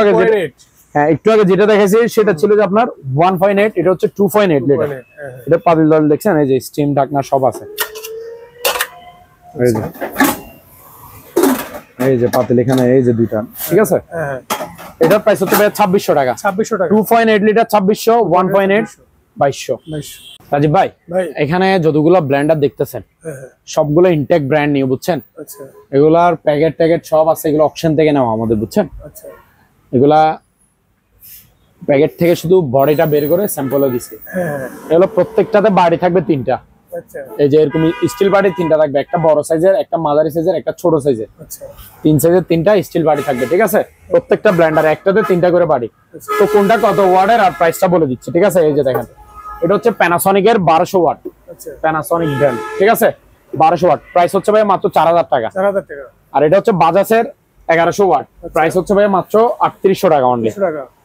আগে যেটা দেখাইছি সেটা ছিল যে আপনার 1.8, এটা হচ্ছে 2.8 লিটার। এটা পাতিল দল দেখছেন, এই যে স্টিম ঢাকনা সব আছে। এই যে পাতিল এখানে, এই যে 2টা, ঠিক আছে? এটার প্রাইস হচ্ছে ভাই 2600 টাকা। 2.8 লিটার 2600, 1.8 2200। রাজীব ভাই এখানে যতগুলো ব্লেন্ডার দেখতেছেন সবগুলো ইনটেক ব্র্যান্ড নিউ, বুঝছেন? আচ্ছা, এগুলার প্যাকেট সব আছে, এগুলো অকশন থেকে নেওয়া আমাদের, বুঝছেন? আচ্ছা, এগুলা প্যাকেট থেকে শুধু বডিটা বের করে স্যাম্পলও দিছি। এগুলো প্রত্যেকটাতে বাড়ি থাকবে 3টা। আচ্ছা, এই যে এরকম স্টিল বাড়ি 3টা থাকবে, একটা বড় সাইজের, একটা মাঝারি সাইজের, একটা ছোট সাইজের। আচ্ছা, 3 সাইজের 3টা স্টিল বাড়ি থাকবে, ঠিক আছে? প্রত্যেকটা ব্লেন্ডার একটাতে 3টা করে বাড়ি। তো কোনটা কত ওয়াটের আর প্রাইসটা বলে দিচ্ছি, ঠিক আছে? এই যে দেখেন, এটা হচ্ছে প্যানাসোনিকের 1200 ওয়াট। আচ্ছা, প্যানাসোনিক ব্র্যান্ড, ঠিক আছে? 1200 ওয়াট। প্রাইস হচ্ছে ভাই মাত্র 4000 টাকা। 4000 টাকা। আর এটা হচ্ছে বাজাজের 1100 ওয়াট। প্রাইস হচ্ছে ভাই মাত্র 3800 টাকা অনলি।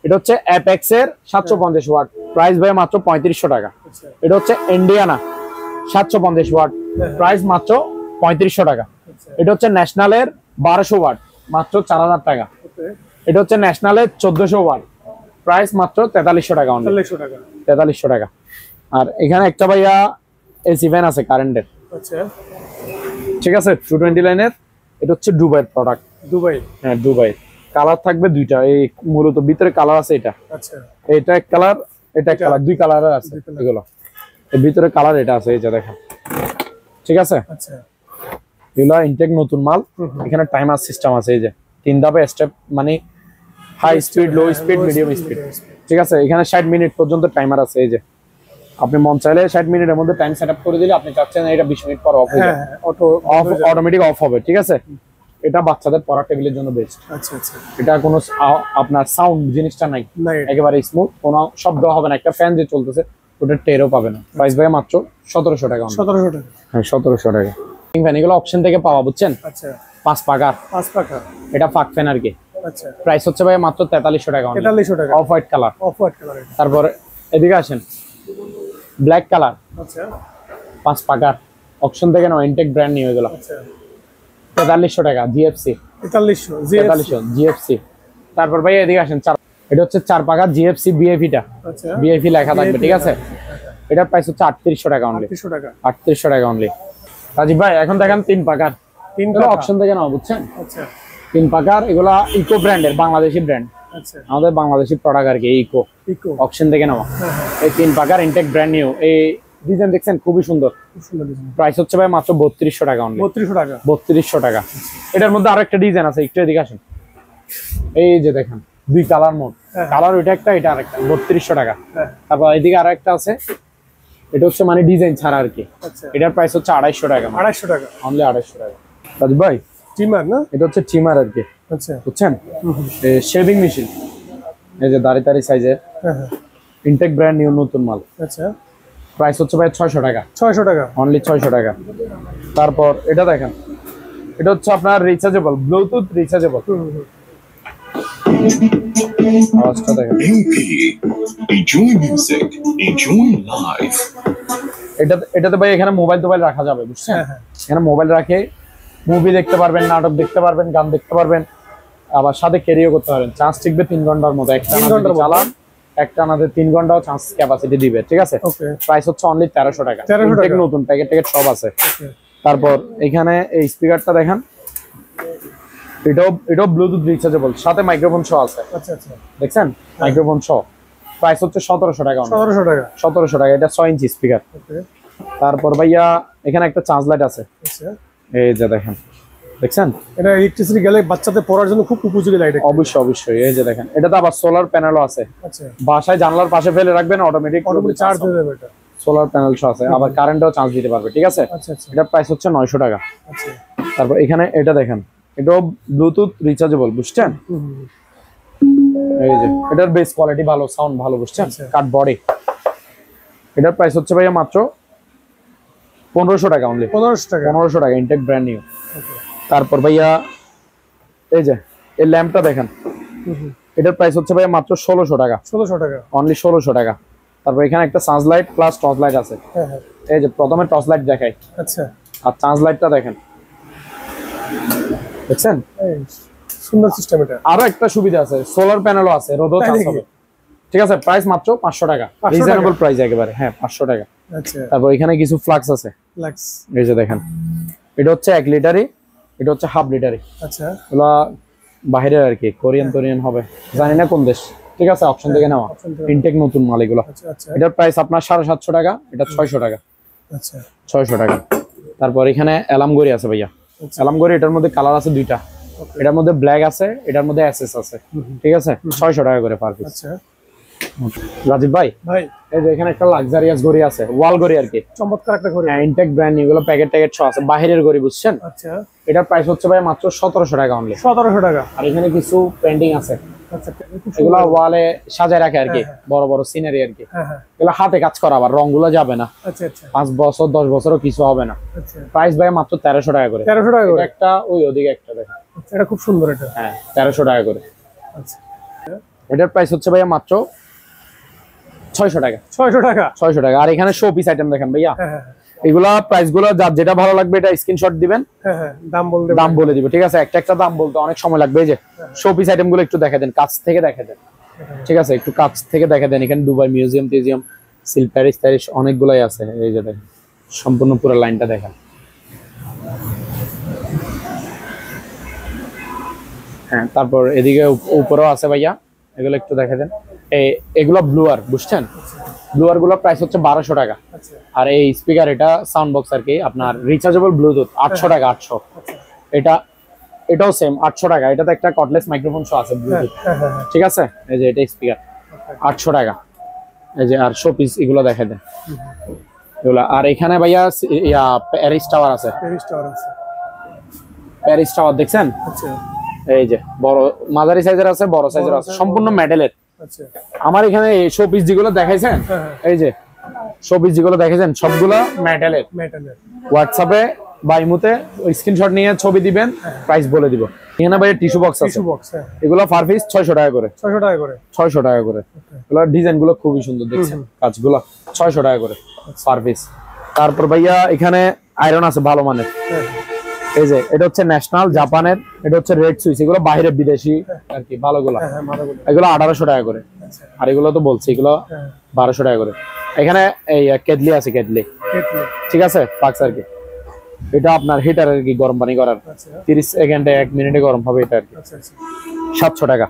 এটা হচ্ছে অ্যাপেক্স এর 750 ওয়াট। প্রাইস ভাই মাত্র 3500 টাকা। এটা হচ্ছে ইন্ডিয়ানা 750 ওয়াট। প্রাইস মাত্র 3500 টাকা। এটা হচ্ছে ন্যাশনালের 1200 ওয়াট, মাত্র 4000 টাকা। এটা হচ্ছে ন্যাশনালের 1400 ওয়াট, প্রাইস মাত্র 4300 টাকা অনলি। 4300 টাকা। আর এখানে একটা ভাইয়া এসি ফ্যান আছে কারেন্টের। আচ্ছা ঠিক আছে 220 লাইনের, এটা হচ্ছে দুবাইয়ের প্রোডাক্ট। দুবাই? হ্যাঁ দুবাই। কালার থাকবে দুইটা, এই মূলত ভিতরে কালার আছে এটা। আচ্ছা এটা এক কালার, এটা এক কালার, দুই কালারের আছে এগুলো। এর ভিতরে কালার এটা আছে, এই যে দেখেন। ঠিক আছে, আচ্ছা এগুলো ইনটেক নতুন মাল। এখানে টাইমার সিস্টেম আছে, এই যে 3 ধাপে স্টেপ, মানে high speed, low speed, medium speed. ঠিক আছে, এখানে 60 মিনিট পর্যন্ত টাইমার আছে। এই যে আপনি মন চাইলে 60 মিনিটের মধ্যে টাইম সেটআপ করে দিলে, আপনি চাচ্ছেন এটা 20 মিনিট পর অফ হয়ে যাবে, অটোমেটিক অফ হবে। ঠিক আছে, এটা বাচ্চাদের পড়া টেবিলের জন্য বেস্ট। আচ্ছা আচ্ছা, এটা কোনো আপনার সাউন্ড জিনিসটা নাই, একেবারে স্মুথ, কোনো শব্দ হবে না। একটা ফ্যান যে চলতেছে ওটা টেরও পাবে না। প্রাইস ভাই মাত্র 1700 টাকা। 1700 টাকা? হ্যাঁ 1700 টাকা। ফ্যান এগুলো অপশন থেকে পাওয়া, বুঝছেন? আচ্ছা 5 পাকার। 5 পাকা, এটা ফাক ফ্যান আর কি। আচ্ছা প্রাইস হচ্ছে ভাই মাত্র 4300 টাকা। 4300 টাকা, off white colour. Off white colour. তারপর এদিকে আসেন, ব্ল্যাক কালার। আচ্ছা 5 পাকার, অপশন থেকে নাও, ইনটেক ব্র্যান্ড নিউ এগুলো। আচ্ছা 4300 টাকা জিএফসি। 4300 জিএফসি। তারপর ভাই এদিকে আসেন, এটা হচ্ছে 4 পাকার জিএফসি বিএফিটা। আচ্ছা বিএফি লেখা থাকবে। ঠিক আছে, এটার প্রাইস হচ্ছে 3800 টাকা অনলি। 3800 টাকা, 3800 টাকা অনলি। রাজীব ভাই এখন দেখেন 3 পাকার। 3 পাকা অপশন থেকে নাও, বুঝছেন? আচ্ছা 3 পাকার, এগুলা ইকো ব্র্যান্ডের, বাংলাদেশি ব্র্যান্ড। আচ্ছা আমাদের বাংলাদেশি প্রোডাক্ট আর কি, ইকো। ইকো অপশন থেকে নাও। এই 3 পাকার ইনটেক ব্র্যান্ড নিউ। এই ডিজাইন দেখছেন, খুবই সুন্দর। খুব সুন্দর ডিজাইন। প্রাইস হচ্ছে ভাই মাত্র 3200 টাকা অনলি। 3200 টাকা? 3200 টাকা। এটার মধ্যে আরো একটা ডিজাইন আছে, একটু এদিকে আসেন। এই যে দেখেন, 2 কালার মোড, কালার ওইটা একটা, এটা আরেকটা। 3200 টাকা। তারপর এদিকে আরো একটা আছে, এটা হচ্ছে মানে ডিজাইন ছাড়া আর কি। আচ্ছা এটার প্রাইস হচ্ছে 250 টাকা। 250 টাকা অনলি 250 টাকা। রাজীব ভাই ট্রিমার না? এটা হচ্ছে ট্রিমার আর কি, আচ্ছা বুঝছেন? শেভিং মেশিন, এই যে দাড়ি দাড়ি সাইজের, হ্যাঁ হ্যাঁ ইনটেক ব্র্যান্ড নিউ নতুন মাল। আচ্ছা প্রাইস হচ্ছে ভাই 600 টাকা। 600 টাকা? অনলি 600 টাকা। তারপর এটা দেখেন, এটা হচ্ছে আপনার রিচার্জেবল, ব্লুটুথ রিচার্জেবল। আওয়াজটা দেখেন। Enjoy music, enjoy life. এটাতে ভাই এখানে মোবাইল টোবাইল রাখা যাবে, বুঝছেন? এখানে মোবাইল রাখে মুভি দেখতে পারবেন, নাটক দেখতে পারবেন, গান দেখতে পারবেন, আবার সাথে ক্যারিও করতে পারবেন। চার্জ টিকবে 3 ঘন্টার মতো। একটা 3 ঘন্টার চালান, একটা আমাদের 3 ঘন্টাও চার্জ ক্যাপাসিটি দিবে। ঠিক আছে, ওকে। প্রাইস হচ্ছে অনলি 1300 টাকা। 1300 টাকা? নতুন প্যাকেট ট্যাকেট সব আছে। তারপর এখানে এই স্পিকারটা দেখেন, এটাও ব্লুটুথ রিচার্জেবল, সাথে মাইক্রোফোন সহ আছে। আচ্ছা আচ্ছা, দেখছেন, মাইক্রোফোন সহ। প্রাইস হচ্ছে 1700 টাকা। 1700 টাকা? 1700 টাকা। এটা 6 ইঞ্চি স্পিকার। ওকে। তারপর ভাইয়া এখানে একটা চার্জ লাইট আছে, আচ্ছা এই যে দেখেন, দেখছেন? এটা ইলেকট্রিসিটি গেলে বাচ্চাদের পড়ার জন্য খুব উপযোগী লাইট। অবশ্যই অবশ্যই, এই যে দেখেন, এটাতে আবার সোলার প্যানেলও আছে। আচ্ছা, বাসায় জানলার পাশে ফেলে রাখবেন, অটোমেটিক চার্জ হয়ে যাবে এটা। সোলার প্যানেল সহ আছে, আবার কারেন্টও চার্জ দিতে পারবে। ঠিক আছে, আচ্ছা আচ্ছা, এটার প্রাইস হচ্ছে 900 টাকা। আচ্ছা তারপর এখানে এটা দেখেন, এটাও ব্লুটুথ রিচার্জেবল, বুঝছেন? এই যে এটার বেস কোয়ালিটি ভালো, সাউন্ড ভালো, বুঝছেন? কাট বডি। এটার প্রাইস হচ্ছে ভাইয়া মাত্র 1500 টাকা অনলি। 1500 টাকা? 1500 টাকা, ইনটেক ব্র্যান্ড নিউ। ওকে। তারপর ভাইয়া এই যে এই ল্যাম্পটা দেখেন, এটার প্রাইস হচ্ছে ভাইয়া মাত্র 1600 টাকা। 1600 টাকা? অনলি 1600 টাকা। তারপর এখানে একটা search light plus torch light আছে। হ্যাঁ হ্যাঁ, এই যে প্রথমে টর্চ লাইট দেখাই, আচ্ছা। আর চার্জ লাইটটা দেখেন, দেখছেন? এই সুন্দর সিস্টেম এটা। আরো একটা সুবিধা আছে, সোলার প্যানেলও আছে, রোদও চার্জ হবে। ঠিক আছে, প্রাইস মাত্র 500 টাকা। রিজনেবল প্রাইস একেবারে। হ্যাঁ 500 টাকা। আচ্ছা, তারপর এখানে কিছু ফ্লাক্স আছে, লাক্স। এই যে দেখেন, এটা হচ্ছে 1 লিটারই, এটা হচ্ছে হাফ লিটারই। আচ্ছা, এগুলা বাইরের আর কি, কোরিয়ান টোরিয়ান হবে, জানি না কোন দেশ। ঠিক আছে, অপশন থেকে নেওয়া, ইনটেক নতুন মাল এগুলো। আচ্ছা আচ্ছা, এটার প্রাইস আপনার 750 টাকা, এটা 600 টাকা। আচ্ছা 600 টাকা। তারপর এখানে অ্যালার্ম ঘড়ি আছে ভাইয়া। অ্যালার্ম ঘড়ি, এটার মধ্যে কালার আছে 2টা, এটার মধ্যে ব্ল্যাক আছে, এটার মধ্যে এসএস আছে। ঠিক আছে, 600 টাকা করে পার পিস। আচ্ছা রাজীব ভাই ভাই, এই যে এখানে একটা লাক্সারিয়াস ঘড়ি আছে, ওয়াল ঘড়ি আর কি, চমৎকার একটা ঘড়ি। ইনটেক ব্র্যান্ড নিউ, এগুলো প্যাকেট ট্যাকেট সহ আছে, বাইরের ঘড়ি, বুঝছেন? আচ্ছা, এটার প্রাইস হচ্ছে ভাই মাত্র 1700 টাকা অনলি। 1700 টাকা? আর এখানে কিছু পেন্টিং আছে, আচ্ছা, এগুলা ওয়ালে সাজায় রাখে আর কি, বড় বড় সিনারি আর কি। হ্যাঁ হ্যাঁ, এগুলো হাতে কাজ করা, আবার রংগুলো যাবে না, আচ্ছা আচ্ছা 5 বছর 10 বছরও কিছু হবে না। আচ্ছা, প্রাইস ভাই মাত্র 1300 টাকা করে। 1300 টাকা করে? একটা ওই ওদিকে একটা দেখেন, এটা খুব সুন্দর এটা। হ্যাঁ 1300 টাকা করে। আচ্ছা, এটার প্রাইস হচ্ছে ভাইয়া মাত্র 600 টাকা। 600 টাকা? 600 টাকা। আর এখানে শো পিস আইটেম দেখেন ভাইয়া, হ্যাঁ হ্যাঁ এগুলা প্রাইস গুলো যার যেটা ভালো লাগবে এটা স্ক্রিনশট দিবেন, হ্যাঁ হ্যাঁ, দাম বলতে দাম বলে দিব। ঠিক আছে, একটা একটা দাম বলতে অনেক সময় লাগবে। এই যে শো পিস আইটেম গুলো একটু দেখা দেন, কাছ থেকে দেখা দেন। ঠিক আছে, একটু কাছ থেকে দেখা দেন। এখানে দুবাই মিউজিয়াম টিউজিয়াম সিল প্যারিস প্যারিস অনেকগুলাই আছে, এই যে দেখেন সম্পূর্ণ পুরো লাইনটা দেখেন। হ্যাঁ, তারপর এদিকে উপরেও আছে ভাইয়া, এগুলো একটু দেখা দেন। এগুলো ব্লুয়ার, বুঝছেন? ব্লুয়ার গুলো প্রাইস হচ্ছে 1200 টাকা। আর এই স্পিকার, এটা সাউন্ড বক্স আর কি, আপনার রিচার্জেবল ব্লুটুথ 800 টাকা। 800। এটাও সেম 800 টাকা। এটাতে একটা কর্ডলেস মাইক্রোফোন শো আছে ব্লুটুথ, ঠিক আছে? এই যে এটা স্পিকার 800 টাকা। এই যে আর শো পিস এগুলো দেখা দেন এগুলো। আর এখানে ভাইয়া প্যারিস টাওয়ার আছে। প্যারিস টাওয়ার দেখছেন? এই যে বড় মাঝারি সাইজের আছে, বড় সাইজের আছে, সম্পূর্ণ মেটালের। আমার এখানে শো পিস যেগুলো দেখাইছেন, এই যে শো পিস যেগুলো দেখাইছেন সবগুলো মেটালের। হোয়াটসঅ্যাপে বা ইমোতে স্ক্রিনশট নিয়ে ছবি দিবেন, প্রাইস বলে দিব। এখানে ভাই টিস্যু বক্স আছে, এগুলো পার পিস 600 টাকা করে। 600 টাকা করে। এগুলো ডিজাইন গুলো খুবই সুন্দর, দেখছেন কাজগুলো? 600 টাকা করে পার পিস। তারপর ভাইয়া এখানে আয়রন আছে ভালো মানের। এই যে এটা হচ্ছে ন্যাশনাল জাপানের, এটা হচ্ছে রেড সুইচ। এগুলো বাইরে বিদেশি আর কি ভালোগুলো। এগুলো 1800 টাকা করে। আর এগুলো তো বলছি এগুলো 1200 টাকা করে। এখানে এই কেটলি আছে, কেটলি, ঠিক আছে? ফ্লাক্স আর কি। এটা আপনার হিটার আর কি, গরম পানি করার। 30 সেকেন্ডে 1 মিনিটে গরম হবে এটা আর কি। 700 টাকা।